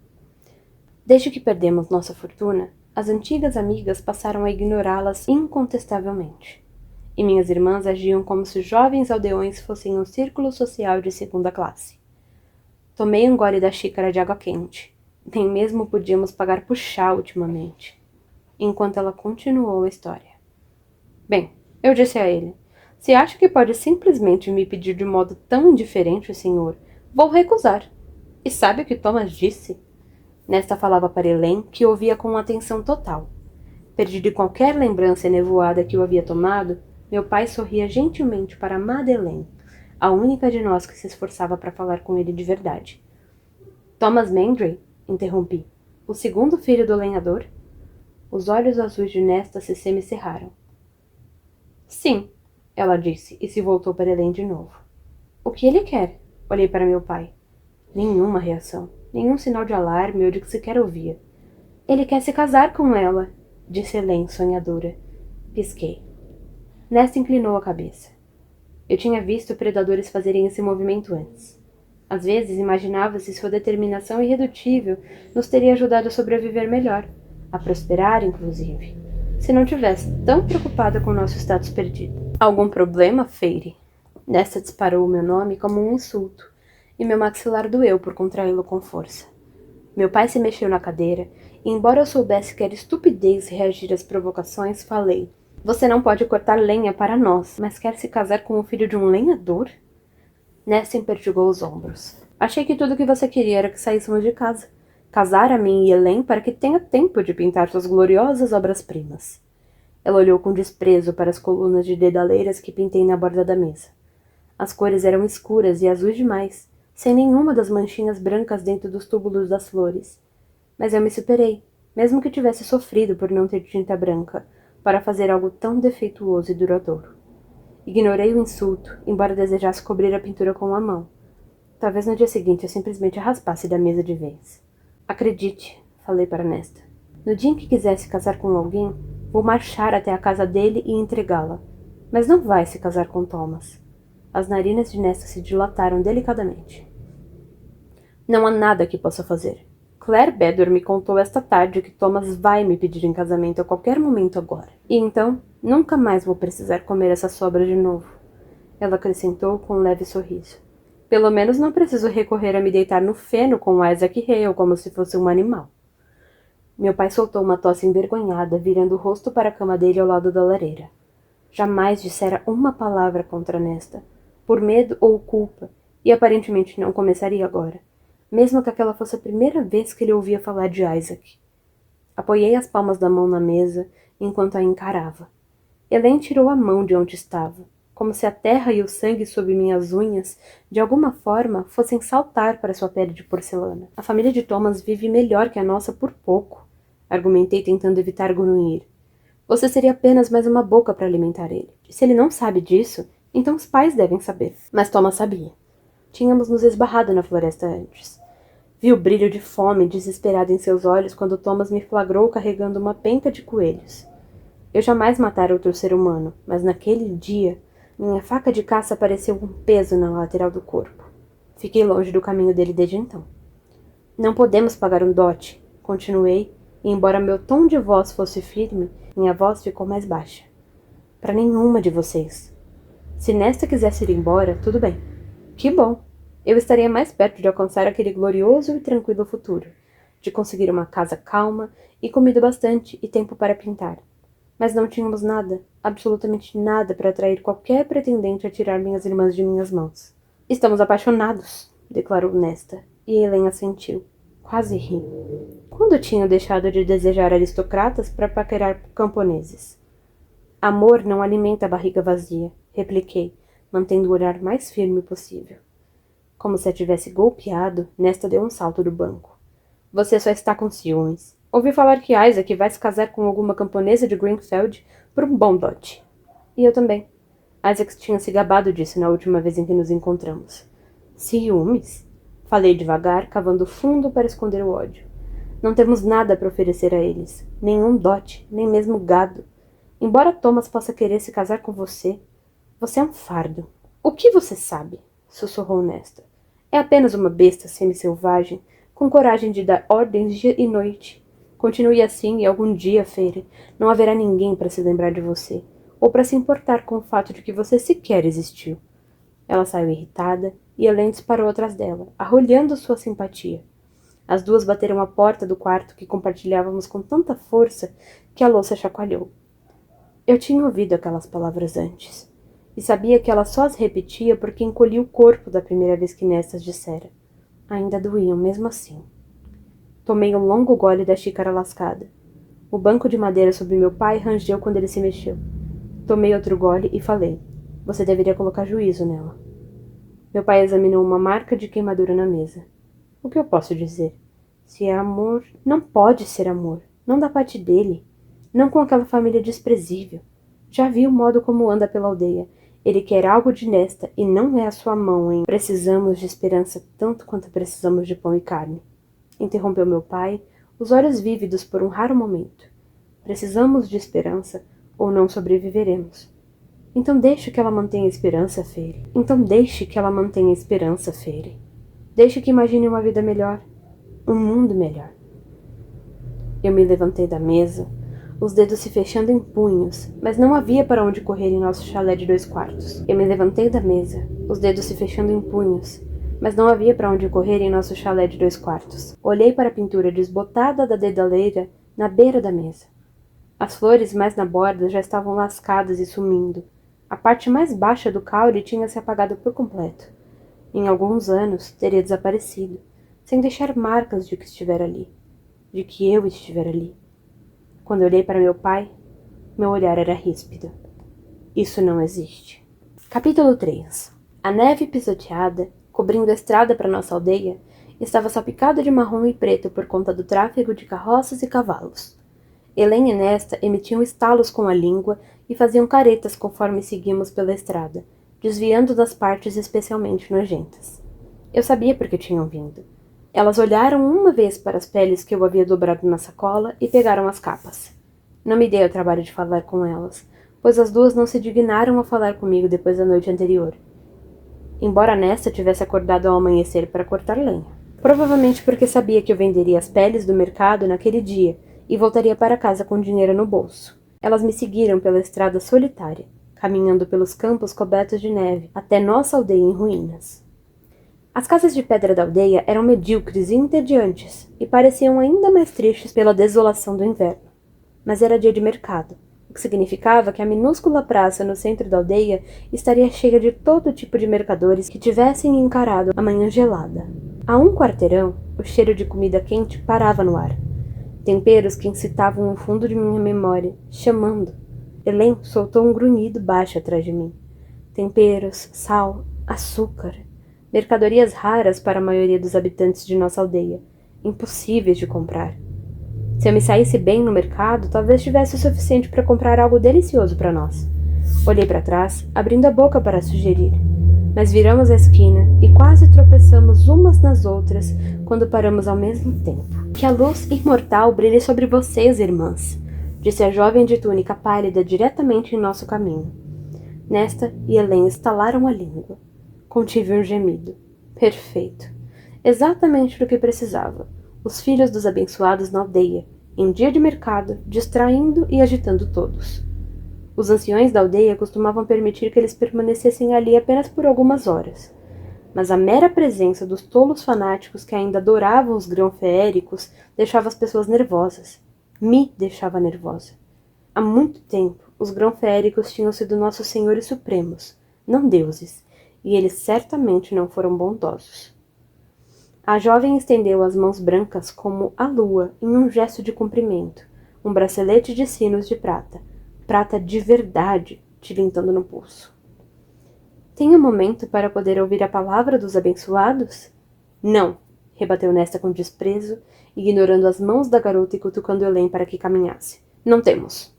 [SPEAKER 1] Desde que perdemos nossa fortuna, as antigas amigas passaram a ignorá-las incontestavelmente. E minhas irmãs agiam como se os jovens aldeões fossem um círculo social de segunda classe. Tomei um gole da xícara de água quente. Nem mesmo podíamos pagar por chá ultimamente. Enquanto ela continuou a história. Bem, eu disse a ele, se acha que pode simplesmente me pedir de modo tão indiferente, senhor, vou recusar. E sabe o que Thomas disse? Nesta falava para Helene, que ouvia com atenção total. Perdido de qualquer lembrança enevoada que o havia tomado, meu pai sorria gentilmente para Madeleine, a única de nós que se esforçava para falar com ele de verdade. Thomas Mandry, interrompi, o segundo filho do lenhador? Os olhos azuis de Nesta se semicerraram. Sim, ela disse e se voltou para Hélène de novo. O que ele quer? Olhei para meu pai. Nenhuma reação, nenhum sinal de alarme ou de que sequer ouvia. Ele quer se casar com ela, disse Hélène sonhadora. Pisquei. Nesta inclinou a cabeça. Eu tinha visto predadores fazerem esse movimento antes. Às vezes imaginava se sua determinação irredutível nos teria ajudado a sobreviver melhor, a prosperar, inclusive, se não tivesse tão preocupada com nosso status perdido. Algum problema, Feire? Nesta disparou o meu nome como um insulto, e meu maxilar doeu por contraí-lo com força. Meu pai se mexeu na cadeira, e embora eu soubesse que era estupidez reagir às provocações, falei: Você não pode cortar lenha para nós, mas quer se casar com o filho de um lenhador? Nesta empertigou os ombros. Achei que tudo o que você queria era que saíssemos de casa. Casar a mim e Hélène para que tenha tempo de pintar suas gloriosas obras-primas. Ela olhou com desprezo para as colunas de dedaleiras que pintei na borda da mesa. As cores eram escuras e azuis demais, sem nenhuma das manchinhas brancas dentro dos túbulos das flores. Mas eu me superei, mesmo que tivesse sofrido por não ter tinta branca, para fazer algo tão defeituoso e duradouro. Ignorei o insulto, embora desejasse cobrir a pintura com a mão. Talvez no dia seguinte eu simplesmente a raspasse da mesa de vez. Acredite, falei para Nesta. No dia em que quisesse casar com alguém, vou marchar até a casa dele e entregá-la. Mas não vai se casar com Thomas. As narinas de Nesta se dilataram delicadamente. Não há nada que possa fazer. Claire Bedor me contou esta tarde que Thomas vai me pedir em casamento a qualquer momento agora. E então, nunca mais vou precisar comer essa sobra de novo. Ela acrescentou com um leve sorriso. Pelo menos não preciso recorrer a me deitar no feno com Isaac Hale como se fosse um animal. Meu pai soltou uma tosse envergonhada, virando o rosto para a cama dele ao lado da lareira. Jamais dissera uma palavra contra Nesta, por medo ou culpa, e aparentemente não começaria agora, mesmo que aquela fosse a primeira vez que ele ouvia falar de Isaac. Apoiei as palmas da mão na mesa, enquanto a encarava. Hélène tirou a mão de onde estava, como se a terra e o sangue sob minhas unhas, de alguma forma, fossem saltar para sua pele de porcelana. A família de Thomas vive melhor que a nossa por pouco, argumentei tentando evitar grunhir. Você seria apenas mais uma boca para alimentar ele. Se ele não sabe disso, então os pais devem saber. Mas Thomas sabia. Tínhamos nos esbarrado na floresta antes. Vi o brilho de fome desesperado em seus olhos quando Thomas me flagrou carregando uma penca de coelhos. Eu jamais matara outro ser humano, mas naquele dia, minha faca de caça pareceu um peso na lateral do corpo. Fiquei longe do caminho dele desde então. Não podemos pagar um dote, continuei, e embora meu tom de voz fosse firme, minha voz ficou mais baixa. Para nenhuma de vocês. Se Nesta quisesse ir embora, tudo bem. Que bom! Eu estaria mais perto de alcançar aquele glorioso e tranquilo futuro, de conseguir uma casa calma e comida bastante e tempo para pintar. Mas não tínhamos nada, absolutamente nada para atrair qualquer pretendente a tirar minhas irmãs de minhas mãos. Estamos apaixonados, declarou Nesta, e Hélène assentiu. Quase ri. Quando tinham deixado de desejar aristocratas para paquerar camponeses? Amor não alimenta a barriga vazia, repliquei, mantendo o olhar mais firme possível. Como se a tivesse golpeado, Nesta deu um salto do banco. Você só está com ciúmes. Ouvi falar que Isaac vai se casar com alguma camponesa de Greenfield por um bom dote. E eu também. Isaac tinha se gabado disso na última vez em que nos encontramos. Ciúmes? Falei devagar, cavando fundo para esconder o ódio. Não temos nada para oferecer a eles. Nenhum dote, nem mesmo gado. Embora Thomas possa querer se casar com você, você é um fardo. O que você sabe? Sussurrou Nesta. É apenas uma besta semi-selvagem, com coragem de dar ordens dia e noite. Continue assim e algum dia, Feire, não haverá ninguém para se lembrar de você, ou para se importar com o fato de que você sequer existiu. Ela saiu irritada e Hélène disparou atrás dela, arrulhando sua simpatia. As duas bateram a porta do quarto que compartilhávamos com tanta força que a louça chacoalhou. Eu tinha ouvido aquelas palavras antes, e sabia que ela só as repetia porque encolhi o corpo da primeira vez que Nesta as dissera. Ainda doíam mesmo assim. Tomei um longo gole da xícara lascada. O banco de madeira sob meu pai rangeu quando ele se mexeu. Tomei outro gole e falei. Você deveria colocar juízo nela. Meu pai examinou uma marca de queimadura na mesa. O que eu posso dizer? Se é amor, não pode ser amor. Não da parte dele. Não com aquela família desprezível. Já vi o modo como anda pela aldeia. Ele quer algo de Nesta e não é a sua mão, hein? Precisamos de esperança tanto quanto precisamos de pão e carne. Interrompeu meu pai, os olhos vívidos por um raro momento. Precisamos de esperança ou não sobreviveremos. Então deixe que ela mantenha a esperança, Fere. Deixe que imagine uma vida melhor. Um mundo melhor. Eu me levantei da mesa, os dedos se fechando em punhos, mas não havia para onde correr em nosso chalé de 2 quartos. Olhei para a pintura desbotada da dedaleira na beira da mesa. As flores mais na borda já estavam lascadas e sumindo. A parte mais baixa do caule tinha se apagado por completo. Em alguns anos teria desaparecido, sem deixar marcas de que estivera ali, de que eu estivera ali. Quando olhei para meu pai, meu olhar era ríspido. Isso não existe. Capítulo 3. A neve pisoteada, cobrindo a estrada para nossa aldeia, estava salpicada de marrom e preto por conta do tráfego de carroças e cavalos. Helen e Nesta emitiam estalos com a língua e faziam caretas conforme seguimos pela estrada, desviando das partes especialmente nojentas. Eu sabia por que tinham vindo. Elas olharam uma vez para as peles que eu havia dobrado na sacola e pegaram as capas. Não me dei ao trabalho de falar com elas, pois as duas não se dignaram a falar comigo depois da noite anterior. Embora Nesta tivesse acordado ao amanhecer para cortar lenha. Provavelmente porque sabia que eu venderia as peles do mercado naquele dia e voltaria para casa com dinheiro no bolso. Elas me seguiram pela estrada solitária, caminhando pelos campos cobertos de neve, até nossa aldeia em ruínas. As casas de pedra da aldeia eram medíocres e entediantes, e pareciam ainda mais tristes pela desolação do inverno. Mas era dia de mercado, o que significava que a minúscula praça no centro da aldeia estaria cheia de todo tipo de mercadores que tivessem encarado a manhã gelada. A 1 quarteirão, o cheiro de comida quente parava no ar. Temperos que incitavam o fundo de minha memória, chamando. Helen soltou um grunhido baixo atrás de mim. Temperos, sal, açúcar. Mercadorias raras para a maioria dos habitantes de nossa aldeia. Impossíveis de comprar. Se eu me saísse bem no mercado, talvez tivesse o suficiente para comprar algo delicioso para nós. Olhei para trás, abrindo a boca para sugerir. Mas viramos a esquina e quase tropeçamos umas nas outras quando paramos ao mesmo tempo. Que a luz imortal brilhe sobre vocês, irmãs, disse a jovem de túnica pálida diretamente em nosso caminho. Nesta e Helen estalaram a língua. Contive um gemido. Perfeito. Exatamente o que precisava. Os filhos dos abençoados na aldeia, em dia de mercado, distraindo e agitando todos. Os anciões da aldeia costumavam permitir que eles permanecessem ali apenas por algumas horas. Mas a mera presença dos tolos fanáticos que ainda adoravam os grão-feéricos deixava as pessoas nervosas. Me deixava nervosa. Há muito tempo, os grão-feéricos tinham sido nossos senhores supremos, não deuses, e eles certamente não foram bondosos. A jovem estendeu as mãos brancas como a lua em um gesto de cumprimento, um bracelete de sinos de prata, prata de verdade, tilintando no pulso. Tem um momento para poder ouvir a palavra dos abençoados? Não, rebateu Nesta com desprezo, ignorando as mãos da garota e cutucando Helen para que caminhasse. Não temos.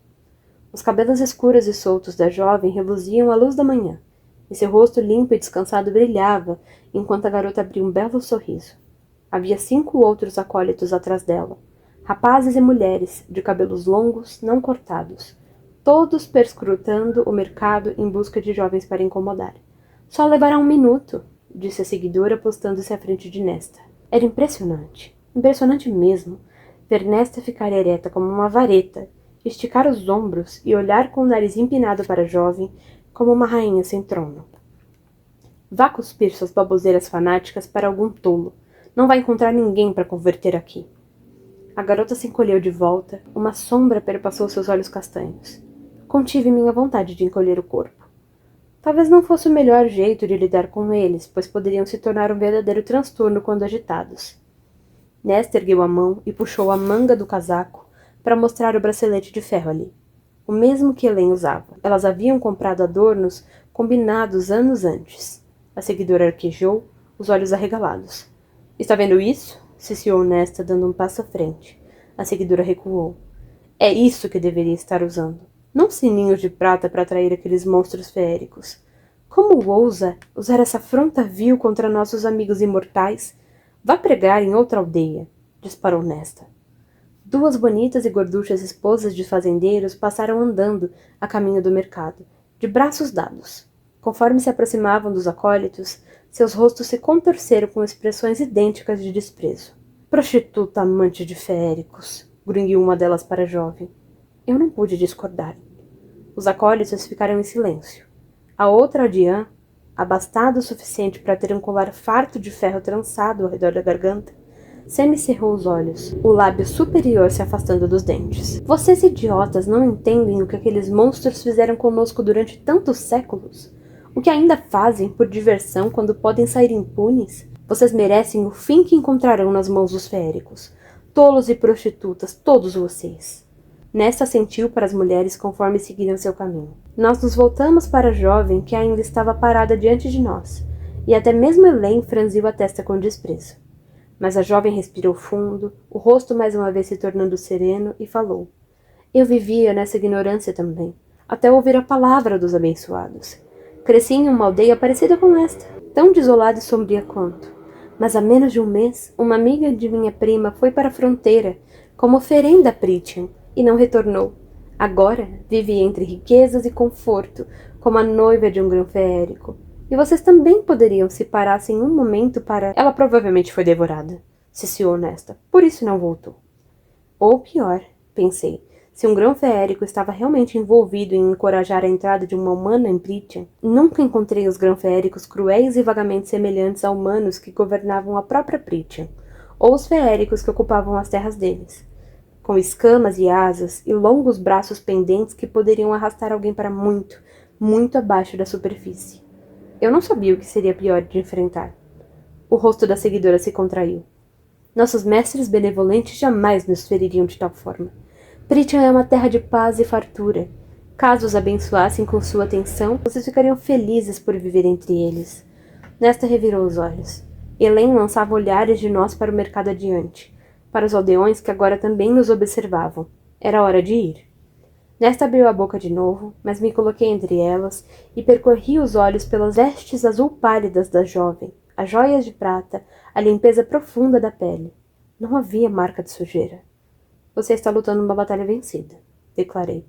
[SPEAKER 1] Os cabelos escuros e soltos da jovem reluziam à luz da manhã, e seu rosto limpo e descansado brilhava, enquanto a garota abria um belo sorriso. Havia 5 outros acólitos atrás dela, rapazes e mulheres, de cabelos longos, não cortados, todos perscrutando o mercado em busca de jovens para incomodar. Só levará 1 minuto, disse a seguidora, postando-se à frente de Nesta. Era impressionante, impressionante mesmo, ver Nesta ficar ereta como uma vareta, esticar os ombros e olhar com o nariz empinado para a jovem, como uma rainha sem trono. Vá cuspir suas baboseiras fanáticas para algum tolo. Não vai encontrar ninguém para converter aqui. A garota se encolheu de volta, uma sombra perpassou seus olhos castanhos. Contive minha vontade de encolher o corpo. Talvez não fosse o melhor jeito de lidar com eles, pois poderiam se tornar um verdadeiro transtorno quando agitados. Nesta ergueu a mão e puxou a manga do casaco para mostrar o bracelete de ferro ali. O mesmo que Helen usava. Elas haviam comprado adornos combinados anos antes. A seguidora arquejou, os olhos arregalados. Está vendo isso? Ciciou Nesta, dando um passo à frente. A seguidora recuou. É isso que deveria estar usando. Não sininhos de prata para atrair aqueles monstros feéricos. Como ousa usar essa afronta vil contra nossos amigos imortais? Vá pregar em outra aldeia, disparou Nesta. 2 bonitas e gorduchas esposas de fazendeiros passaram andando a caminho do mercado, de braços dados. Conforme se aproximavam dos acólitos, seus rostos se contorceram com expressões idênticas de desprezo. Prostituta amante de feéricos, grunhiu uma delas para a jovem. Eu não pude discordar. Os acólitos ficaram em silêncio. A outra aldeã, abastada o suficiente para ter um colar farto de ferro trançado ao redor da garganta, semicerrou os olhos, o lábio superior se afastando dos dentes. Vocês idiotas não entendem o que aqueles monstros fizeram conosco durante tantos séculos? O que ainda fazem por diversão quando podem sair impunes? Vocês merecem o fim que encontrarão nas mãos dos feéricos. Tolos e prostitutas, todos vocês. Nesta assentiu para as mulheres conforme seguiram seu caminho. Nós nos voltamos para a jovem que ainda estava parada diante de nós, e até mesmo Helene franziu a testa com desprezo. Mas a jovem respirou fundo, o rosto mais uma vez se tornando sereno, e falou. Eu vivia nessa ignorância também, até ouvir a palavra dos abençoados. Cresci em uma aldeia parecida com esta, tão desolada e sombria quanto. Mas há menos de um mês, uma amiga de minha prima foi para a fronteira, como oferenda a Prithian, e não retornou. Agora vive entre riquezas e conforto, como a noiva de um grão feérico. E vocês também poderiam se parassem um momento para... Ela provavelmente foi devorada, ciciou Nesta, por isso não voltou. Ou pior, pensei, se um grão feérico estava realmente envolvido em encorajar a entrada de uma humana em Prithian, nunca encontrei os grão feéricos cruéis e vagamente semelhantes a humanos que governavam a própria Prithian, ou os feéricos que ocupavam as terras deles, com escamas e asas e longos braços pendentes que poderiam arrastar alguém para muito, muito abaixo da superfície. Eu não sabia o que seria pior de enfrentar. O rosto da seguidora se contraiu. Nossos mestres benevolentes jamais nos feririam de tal forma. Prithian é uma terra de paz e fartura. Caso os abençoassem com sua atenção, vocês ficariam felizes por viver entre eles. Nesta revirou os olhos. Helene lançava olhares de nós para o mercado adiante, para os aldeões que agora também nos observavam. Era hora de ir. Nesta abriu a boca de novo, mas me coloquei entre elas e percorri os olhos pelas vestes azul pálidas da jovem, as joias de prata, a limpeza profunda da pele. Não havia marca de sujeira. Você está lutando uma batalha vencida, declarei.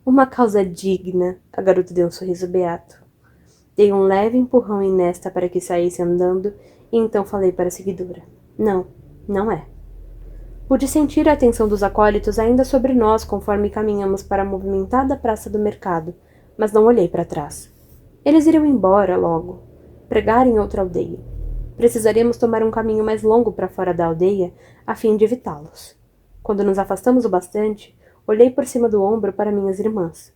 [SPEAKER 1] Uma causa digna, a garota deu um sorriso beato. Dei um leve empurrão em Nesta para que saísse andando e então falei para a seguidora. Não, não é. Pude sentir a atenção dos acólitos ainda sobre nós conforme caminhamos para a movimentada praça do mercado, mas não olhei para trás. Eles iriam embora logo, pregar em outra aldeia. Precisaríamos tomar um caminho mais longo para fora da aldeia a fim de evitá-los. Quando nos afastamos o bastante, olhei por cima do ombro para minhas irmãs.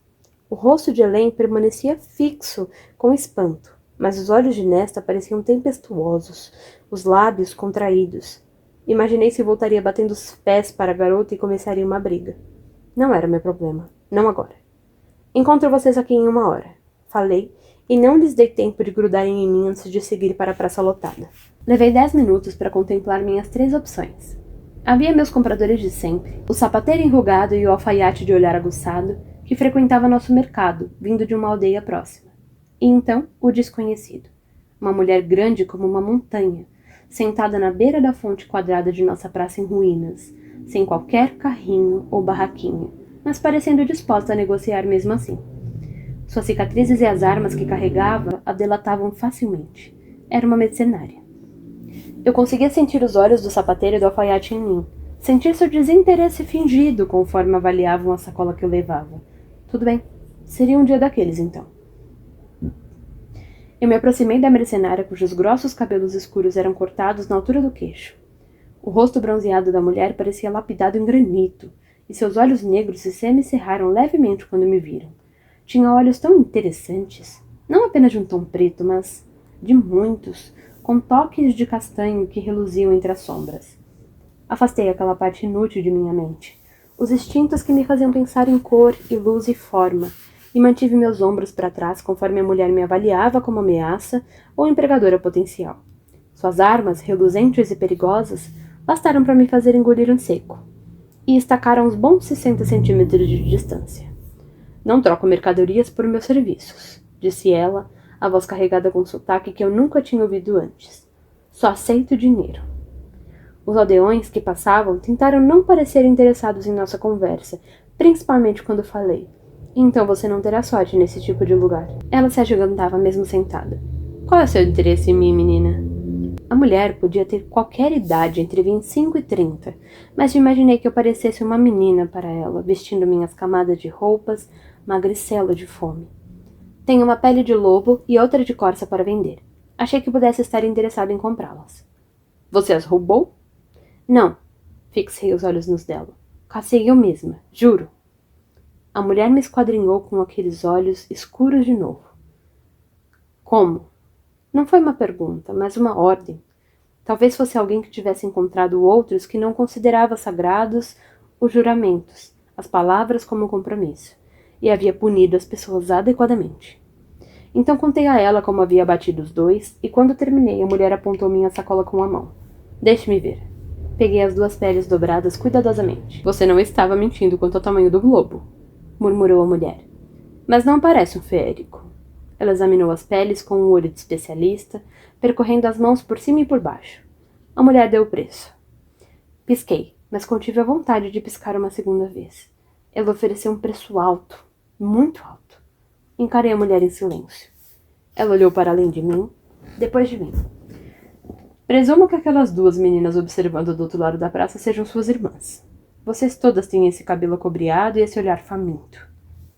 [SPEAKER 1] O rosto de Helene permanecia fixo com espanto, mas os olhos de Nesta pareciam tempestuosos, os lábios contraídos. Imaginei se voltaria batendo os pés para a garota e começaria uma briga. Não era meu problema. Não agora. Encontro vocês aqui em 1 hora. Falei, e não lhes dei tempo de grudarem em mim antes de seguir para a praça lotada. Levei 10 minutos para contemplar minhas 3 opções. Havia meus compradores de sempre, o sapateiro enrugado e o alfaiate de olhar aguçado, que frequentava nosso mercado, vindo de uma aldeia próxima. E então, o desconhecido. Uma mulher grande como uma montanha, sentada na beira da fonte quadrada de nossa praça em ruínas, sem qualquer carrinho ou barraquinha, mas parecendo disposta a negociar mesmo assim. Suas cicatrizes e as armas que carregava a delatavam facilmente. Era uma mercenária. Eu conseguia sentir os olhos do sapateiro e do alfaiate em mim, sentir seu desinteresse fingido conforme avaliavam a sacola que eu levava. Tudo bem, seria um dia daqueles então. Eu me aproximei da mercenária cujos grossos cabelos escuros eram cortados na altura do queixo. O rosto bronzeado da mulher parecia lapidado em granito, e seus olhos negros se semicerraram levemente quando me viram. Tinha olhos tão interessantes, não apenas de um tom preto, mas de muitos, com toques de castanho que reluziam entre as sombras. Afastei aquela parte inútil de minha mente, os instintos que me faziam pensar em cor e luz e forma, e mantive meus ombros para trás conforme a mulher me avaliava como ameaça ou empregadora potencial. Suas armas, reluzentes e perigosas, bastaram para me fazer engolir um seco. e estacaram uns bons 60 centímetros de distância. Não troco mercadorias por meus serviços, disse ela, a voz carregada com sotaque que eu nunca tinha ouvido antes. Só aceito dinheiro. Os aldeões que passavam tentaram não parecer interessados em nossa conversa, principalmente quando falei. Então você não terá sorte nesse tipo de lugar. Ela se agigantava mesmo sentada. Qual é o seu interesse em mim, menina? A mulher podia ter qualquer idade entre 25 e 30, mas imaginei que eu parecesse uma menina para ela, vestindo minhas camadas de roupas, magricela de fome. Tenho uma pele de lobo e outra de corça para vender. Achei que pudesse estar interessado em comprá-las. Você as roubou? Não. Fixei os olhos nos dela. Cacei eu mesma, juro. A mulher me esquadrinhou com aqueles olhos escuros de novo. Como? Não foi uma pergunta, mas uma ordem. Talvez fosse alguém que tivesse encontrado outros que não considerava sagrados os juramentos, as palavras como compromisso, e havia punido as pessoas adequadamente. Então contei a ela como havia batido os dois, e quando terminei, a mulher apontou minha sacola com a mão. Deixe-me ver. Peguei as duas peles dobradas cuidadosamente. Você não estava mentindo quanto ao tamanho do globo, murmurou a mulher. Mas não parece um feérico. Ela examinou as peles com um olho de especialista, percorrendo as mãos por cima e por baixo. A mulher deu o preço. Pisquei, mas contive a vontade de piscar uma segunda vez. Ela ofereceu um preço alto, muito alto. Encarei a mulher em silêncio. Ela olhou para além de mim, depois de mim. Presumo que aquelas duas meninas observando do outro lado da praça sejam suas irmãs. Vocês todas têm esse cabelo acobreado e esse olhar faminto.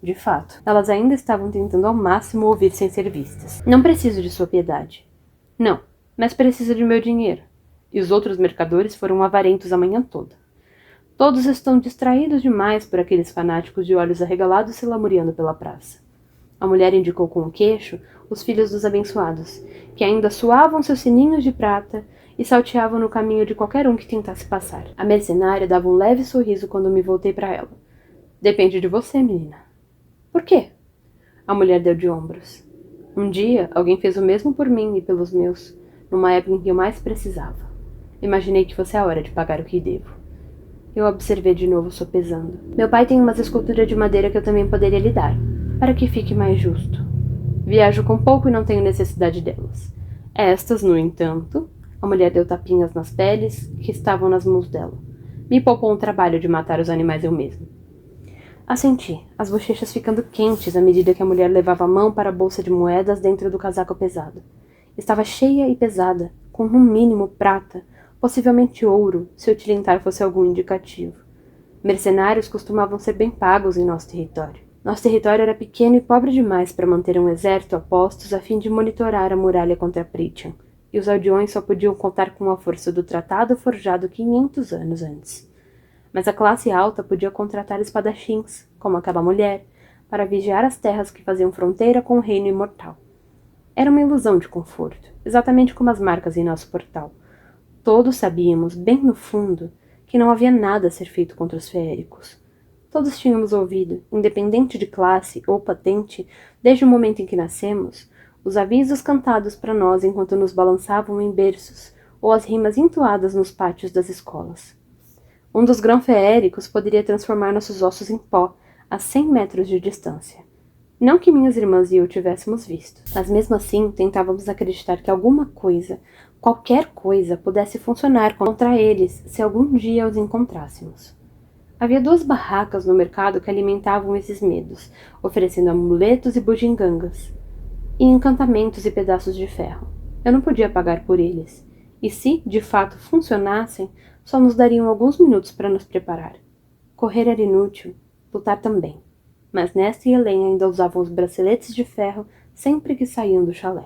[SPEAKER 1] De fato, elas ainda estavam tentando ao máximo ouvir sem ser vistas. Não preciso de sua piedade. Não, mas preciso de meu dinheiro. E os outros mercadores foram avarentos a manhã toda. Todos estão distraídos demais por aqueles fanáticos de olhos arregalados se lamuriando pela praça. A mulher indicou com o queixo os filhos dos abençoados, que ainda suavam seus sininhos de prata e salteavam no caminho de qualquer um que tentasse passar. A mercenária dava um leve sorriso quando me voltei para ela. Depende de você, menina. Por quê? A mulher deu de ombros. Um dia, alguém fez o mesmo por mim e pelos meus, numa época em que eu mais precisava. Imaginei que fosse a hora de pagar o que devo. Eu observei de novo sopesando. Meu pai tem umas esculturas de madeira que eu também poderia lhe dar, para que fique mais justo. Viajo com pouco e não tenho necessidade delas. Estas, no entanto, a mulher deu tapinhas nas peles que estavam nas mãos dela. Me poupou o trabalho de matar os animais eu mesmo. Assenti, as bochechas ficando quentes à medida que a mulher levava a mão para a bolsa de moedas dentro do casaco pesado. Estava cheia e pesada, com no mínimo prata, possivelmente ouro, se o tilintar fosse algum indicativo. Mercenários costumavam ser bem pagos em nosso território. Nosso território era pequeno e pobre demais para manter um exército a postos a fim de monitorar a muralha contra Prithian, e os aldeões só podiam contar com a força do tratado forjado 500 anos antes. Mas a classe alta podia contratar espadachins, como aquela mulher, para vigiar as terras que faziam fronteira com o reino imortal. Era uma ilusão de conforto, exatamente como as marcas em nosso portal. Todos sabíamos, bem no fundo, que não havia nada a ser feito contra os feéricos. Todos tínhamos ouvido, independente de classe ou patente, desde o momento em que nascemos, os avisos cantados para nós enquanto nos balançavam em berços, ou as rimas entoadas nos pátios das escolas. Um dos grão-feéricos poderia transformar nossos ossos em pó, a 100 metros de distância. Não que minhas irmãs e eu tivéssemos visto, mas mesmo assim tentávamos acreditar que alguma coisa, qualquer coisa, pudesse funcionar contra eles se algum dia os encontrássemos. Havia 2 barracas no mercado que alimentavam esses medos, oferecendo amuletos e bugigangas, e encantamentos e pedaços de ferro. Eu não podia pagar por eles, e se, de fato, funcionassem, só nos dariam alguns minutos para nos preparar. Correr era inútil, lutar também. Mas Nesta e Helene ainda usavam os braceletes de ferro sempre que saíam do chalé.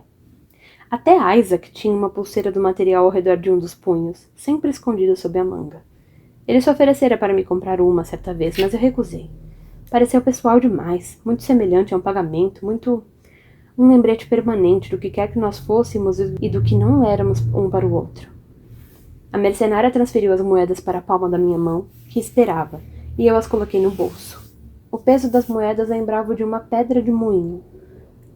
[SPEAKER 1] Até Isaac tinha uma pulseira do material ao redor de um dos punhos, sempre escondida sob a manga. Ele se oferecera para me comprar uma certa vez, mas eu recusei. Pareceu pessoal demais, muito semelhante a um pagamento, muito... um lembrete permanente do que quer que nós fôssemos e do que não éramos um para o outro. A mercenária transferiu as moedas para a palma da minha mão, que esperava, e eu as coloquei no bolso. O peso das moedas lembrava o de uma pedra de moinho.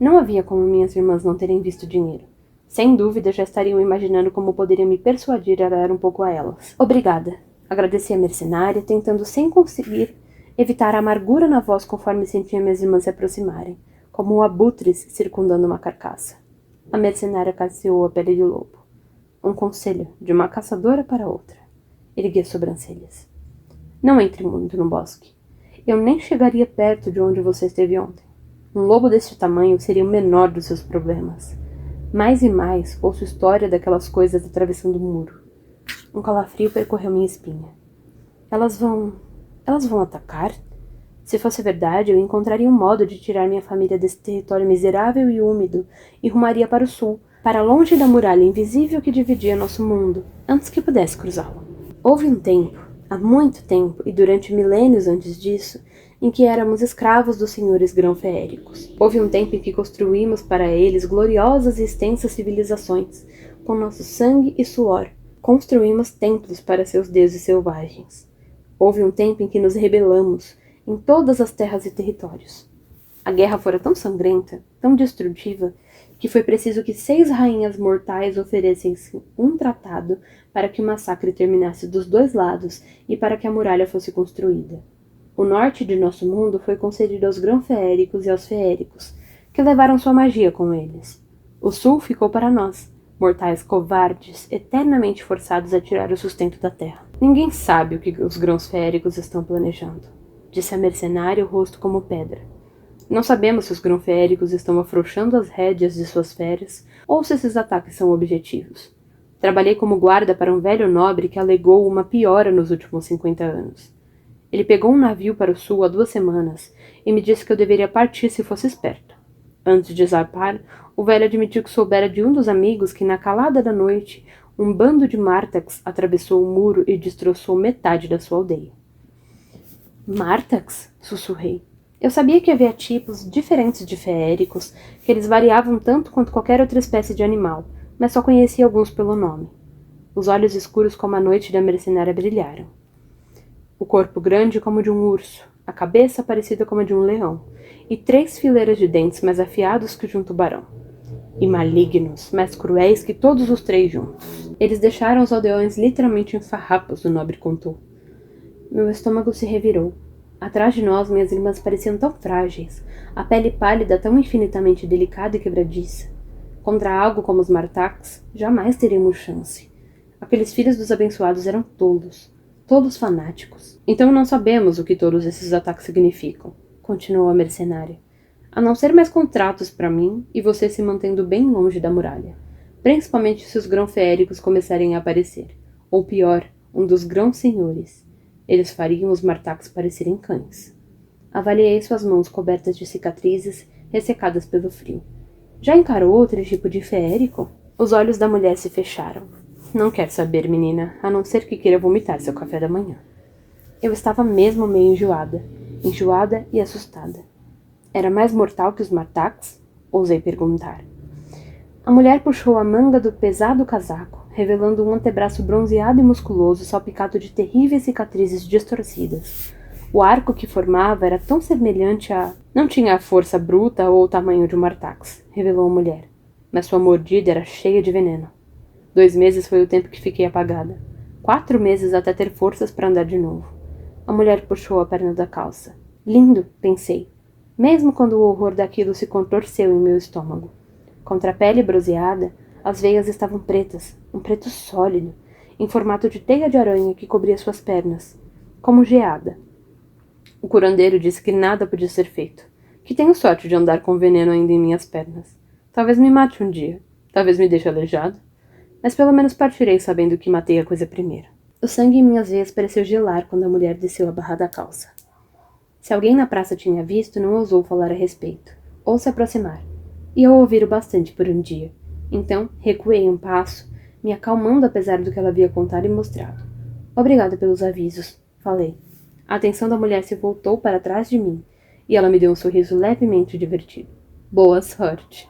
[SPEAKER 1] Não havia como minhas irmãs não terem visto dinheiro. Sem dúvida já estariam imaginando como poderia me persuadir a dar um pouco a elas. Obrigada. Agradeci a mercenária, tentando sem conseguir evitar a amargura na voz conforme sentia minhas irmãs se aproximarem, como abutres circundando uma carcaça. A mercenária acariciou a pele de lobo. Um conselho, de uma caçadora para outra. Ergui as sobrancelhas. Não entre muito no bosque. Eu nem chegaria perto de onde você esteve ontem. Um lobo deste tamanho seria o menor dos seus problemas. Mais e mais ouço história daquelas coisas atravessando o muro. Um calafrio percorreu minha espinha. Elas vão atacar? Se fosse verdade, eu encontraria um modo de tirar minha família desse território miserável e úmido e rumaria para o sul, para longe da muralha invisível que dividia nosso mundo, antes que pudesse cruzá-lo. Houve um tempo, há muito tempo, e durante milênios antes disso, em que éramos escravos dos senhores grão-feéricos. Houve um tempo em que construímos para eles gloriosas e extensas civilizações, com nosso sangue e suor. Construímos templos para seus deuses selvagens. Houve um tempo em que nos rebelamos, em todas as terras e territórios. A guerra fora tão sangrenta, tão destrutiva, que foi preciso que 6 rainhas mortais oferecessem um tratado para que o massacre terminasse dos 2 lados e para que a muralha fosse construída. O norte de nosso mundo foi concedido aos grão-feéricos e aos feéricos, que levaram sua magia com eles. O sul ficou para nós, mortais covardes, eternamente forçados a tirar o sustento da terra. Ninguém sabe o que os grãos-feéricos estão planejando, disse a mercenária, o rosto como pedra. Não sabemos se os grão-feéricos estão afrouxando as rédeas de suas feras ou se esses ataques são objetivos. Trabalhei como guarda para um velho nobre que alegou uma piora nos últimos 50 anos. Ele pegou um navio para o sul há 2 semanas e me disse que eu deveria partir se fosse esperto. Antes de zarpar, o velho admitiu que soubera de um dos amigos que, na calada da noite, um bando de Martax atravessou o muro e destroçou metade da sua aldeia. Martax? Sussurrei. Eu sabia que havia tipos diferentes de feéricos, que eles variavam tanto quanto qualquer outra espécie de animal, mas só conhecia alguns pelo nome. Os olhos escuros como a noite da mercenária brilharam. O corpo grande como de um urso, a cabeça parecida como a de um leão, e 3 fileiras de dentes mais afiados que o de um tubarão. E malignos, mais cruéis que todos os 3 juntos. Eles deixaram os aldeões literalmente em farrapos, o nobre contou. Meu estômago se revirou. Atrás de nós, minhas irmãs pareciam tão frágeis, a pele pálida tão infinitamente delicada e quebradiça. Contra algo como os Martax, jamais teríamos chance. Aqueles filhos dos abençoados eram tolos fanáticos. Então não sabemos o que todos esses ataques significam, continuou a mercenária. A não ser mais contratos para mim e você se mantendo bem longe da muralha. Principalmente se os grão-feéricos começarem a aparecer. Ou pior, um dos grãos-senhores. Eles fariam os Martax parecerem cães. Avaliei suas mãos cobertas de cicatrizes, ressecadas pelo frio. Já encarou outro tipo de feérico? Os olhos da mulher se fecharam. Não quer saber, menina, a não ser que queira vomitar seu café da manhã. Eu estava mesmo meio enjoada e assustada. Era mais mortal que os Martax? Ousei perguntar. A mulher puxou a manga do pesado casaco, revelando um antebraço bronzeado e musculoso salpicado de terríveis cicatrizes distorcidas. O arco que formava era tão semelhante a... Não tinha a força bruta ou o tamanho de um Martax, revelou a mulher, mas sua mordida era cheia de veneno. 2 meses foi o tempo que fiquei apagada. 4 meses até ter forças para andar de novo. A mulher puxou a perna da calça. Lindo, pensei, mesmo quando o horror daquilo se contorceu em meu estômago. Contra a pele bronzeada, as veias estavam pretas, um preto sólido, em formato de teia de aranha que cobria suas pernas, como geada. O curandeiro disse que nada podia ser feito, que tenho sorte de andar com veneno ainda em minhas pernas. Talvez me mate um dia, talvez me deixe aleijado, mas pelo menos partirei sabendo que matei a coisa primeiro. O sangue em minhas veias pareceu gelar quando a mulher desceu a barra da calça. Se alguém na praça tinha visto, não ousou falar a respeito, ou se aproximar, e eu ouvi o bastante por um dia. Então, recuei um passo, me acalmando apesar do que ela havia contado e mostrado. Obrigada pelos avisos, falei. A atenção da mulher se voltou para trás de mim, e ela me deu um sorriso levemente divertido. Boa sorte.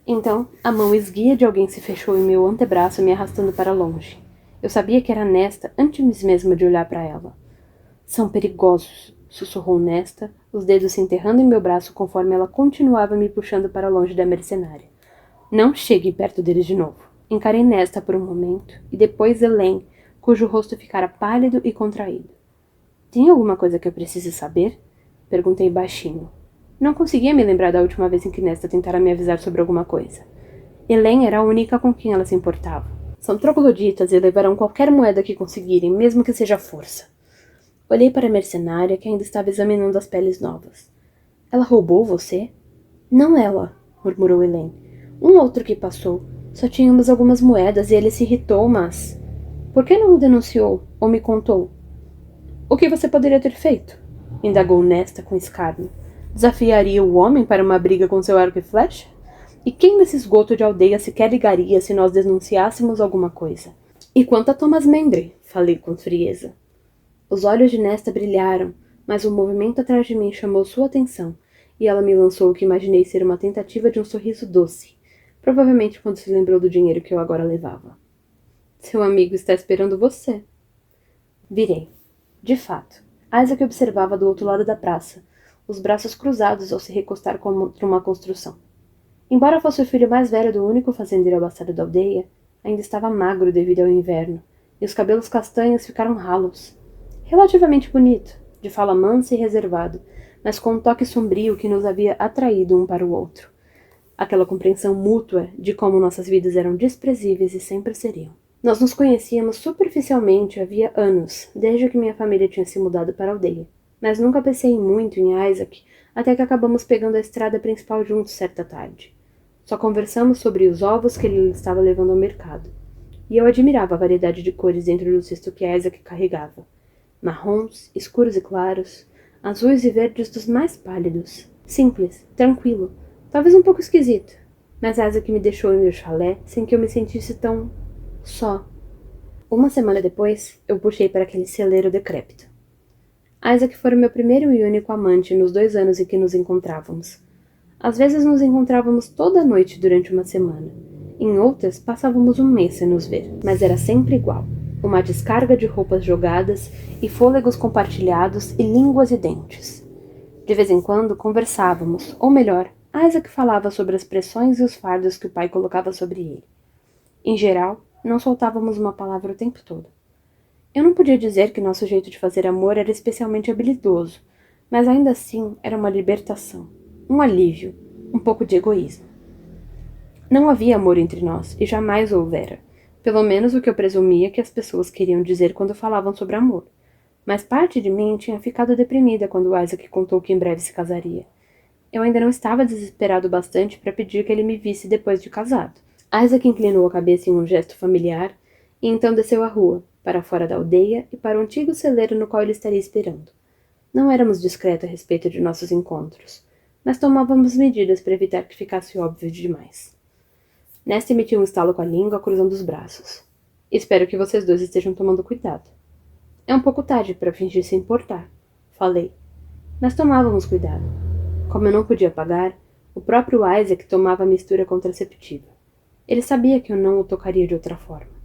[SPEAKER 1] Então, a mão esguia de alguém se fechou em meu antebraço, me arrastando para longe. Eu sabia que era Nesta antes mesmo de olhar para ela. São perigosos, sussurrou Nesta, os dedos se enterrando em meu braço conforme ela continuava me puxando para longe da mercenária. Não chegue perto deles de novo. Encarei Nesta por um momento, e depois Hélène, cujo rosto ficara pálido e contraído. Tem alguma coisa que eu precise saber? Perguntei baixinho. Não conseguia me lembrar da última vez em que Nesta tentara me avisar sobre alguma coisa. Helen era a única com quem ela se importava. São trogloditas e levarão qualquer moeda que conseguirem, mesmo que seja força. Olhei para a mercenária, que ainda estava examinando as peles novas. Ela roubou você? Não ela, murmurou Helen. Um outro que passou. Só tínhamos algumas moedas e ele se irritou, mas... Por que não o denunciou ou me contou? O que você poderia ter feito? Indagou Nesta com escárnio. Desafiaria o homem para uma briga com seu arco e flecha? E quem nesse esgoto de aldeia sequer ligaria se nós denunciássemos alguma coisa? E quanto a Thomas Mendry? Falei com frieza. Os olhos de Nesta brilharam, mas o movimento atrás de mim chamou sua atenção, e ela me lançou o que imaginei ser uma tentativa de um sorriso doce, provavelmente quando se lembrou do dinheiro que eu agora levava. Seu amigo está esperando você. Virei. De fato, Isaac observava do outro lado da praça, os braços cruzados ao se recostar contra uma construção. Embora fosse o filho mais velho do único fazendeiro abastado da aldeia, ainda estava magro devido ao inverno, e os cabelos castanhos ficaram ralos. Relativamente bonito, de fala mansa e reservado, mas com um toque sombrio que nos havia atraído um para o outro. Aquela compreensão mútua de como nossas vidas eram desprezíveis e sempre seriam. Nós nos conhecíamos superficialmente havia anos, desde que minha família tinha se mudado para a aldeia, mas nunca pensei muito em Isaac até que acabamos pegando a estrada principal juntos certa tarde. Só conversamos sobre os ovos que ele estava levando ao mercado, e eu admirava a variedade de cores dentro do cesto que Isaac carregava. Marrons, escuros e claros, azuis e verdes dos mais pálidos. Simples, tranquilo, talvez um pouco esquisito, mas Isaac me deixou em meu chalé sem que eu me sentisse tão... só. Uma semana depois, eu puxei para aquele celeiro decrépito. Isaac foi o meu primeiro e único amante nos 2 anos em que nos encontrávamos. Às vezes nos encontrávamos toda a noite durante uma semana. Em outras, passávamos um mês sem nos ver, mas era sempre igual. Uma descarga de roupas jogadas e fôlegos compartilhados e línguas e dentes. De vez em quando conversávamos, ou melhor, Isaac falava sobre as pressões e os fardos que o pai colocava sobre ele. Em geral, não soltávamos uma palavra o tempo todo. Eu não podia dizer que nosso jeito de fazer amor era especialmente habilidoso, mas ainda assim era uma libertação, um alívio, um pouco de egoísmo. Não havia amor entre nós, e jamais houvera, pelo menos o que eu presumia que as pessoas queriam dizer quando falavam sobre amor. Mas parte de mim tinha ficado deprimida quando Isaac contou que em breve se casaria. Eu ainda não estava desesperado bastante para pedir que ele me visse depois de casado. Isaac inclinou a cabeça em um gesto familiar, e então desceu a rua, para fora da aldeia e para o antigo celeiro no qual ele estaria esperando. Não éramos discretos a respeito de nossos encontros, mas tomávamos medidas para evitar que ficasse óbvio demais. Nesta emitiu um estalo com a língua, cruzando os braços. Espero que vocês dois estejam tomando cuidado. É um pouco tarde para fingir se importar, falei. Mas tomávamos cuidado. Como eu não podia pagar, o próprio Isaac tomava a mistura contraceptiva. Ele sabia que eu não o tocaria de outra forma.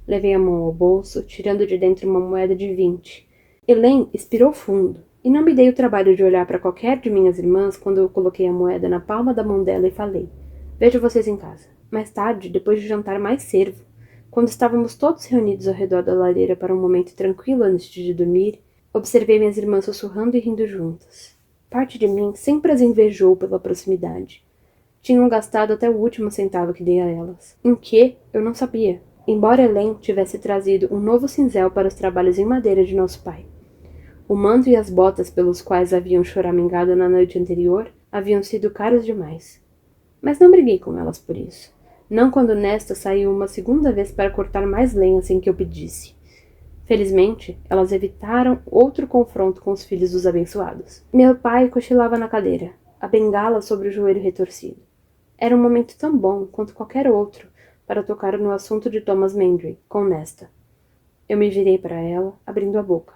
[SPEAKER 1] Levei a mão ao bolso, tirando de dentro uma moeda de 20. Helen expirou fundo, e não me dei o trabalho de olhar para qualquer de minhas irmãs quando eu coloquei a moeda na palma da mão dela e falei: Vejo vocês em casa. Mais tarde, depois de jantar mais cervo, quando estávamos todos reunidos ao redor da lareira para um momento tranquilo antes de dormir, observei minhas irmãs sussurrando e rindo juntas. Parte de mim sempre as invejou pela proximidade. Tinham gastado até o último centavo que dei a elas. Em que, eu não sabia, embora Helen tivesse trazido um novo cinzel para os trabalhos em madeira de nosso pai. O manto e as botas pelos quais haviam choramingado na noite anterior haviam sido caros demais. Mas não briguei com elas por isso. Não quando Nesta saiu uma segunda vez para cortar mais lenha sem que eu pedisse. Felizmente, elas evitaram outro confronto com os filhos dos abençoados. Meu pai cochilava na cadeira, a bengala sobre o joelho retorcido. Era um momento tão bom quanto qualquer outro para tocar no assunto de Thomas Mendry, com Nesta. Eu me virei para ela, abrindo a boca.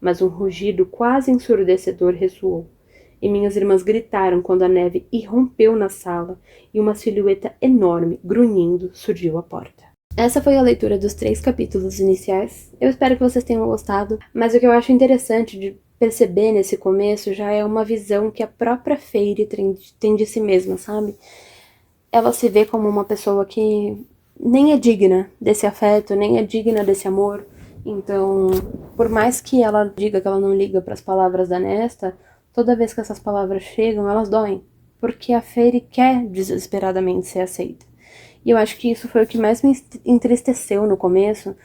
[SPEAKER 1] Mas um rugido quase ensurdecedor ressoou, e minhas irmãs gritaram quando a neve irrompeu na sala e uma silhueta enorme, grunhindo, surgiu à porta. Essa foi a leitura dos 3 capítulos iniciais. Eu espero que vocês tenham gostado, mas o que eu acho interessante de perceber nesse começo já é uma visão que a própria Fairy tem de si mesma, sabe? Ela se vê como uma pessoa que nem é digna desse afeto, nem é digna desse amor. Então, por mais que ela diga que ela não liga para as palavras da Nesta, toda vez que essas palavras chegam, elas doem. Porque a Fairy quer desesperadamente ser aceita. E eu acho que isso foi o que mais me entristeceu no começo,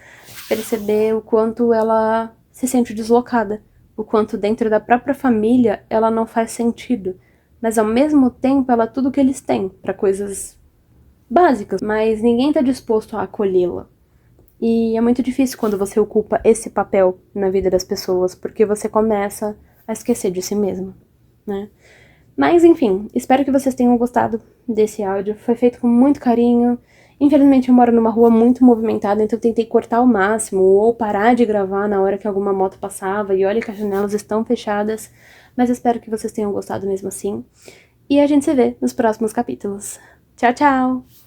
[SPEAKER 1] perceber o quanto ela se sente deslocada, o quanto dentro da própria família ela não faz sentido, mas ao mesmo tempo ela é tudo que eles têm para coisas básicas, mas ninguém tá disposto a acolhê-la. E é muito difícil quando você ocupa esse papel na vida das pessoas, porque você começa a esquecer de si mesmo, né? Mas enfim, espero que vocês tenham gostado desse áudio. Foi feito com muito carinho. Infelizmente eu moro numa rua muito movimentada, então eu tentei cortar ao máximo ou parar de gravar na hora que alguma moto passava e olha que as janelas estão fechadas. Mas espero que vocês tenham gostado mesmo assim. E a gente se vê nos próximos capítulos. Tchau, tchau!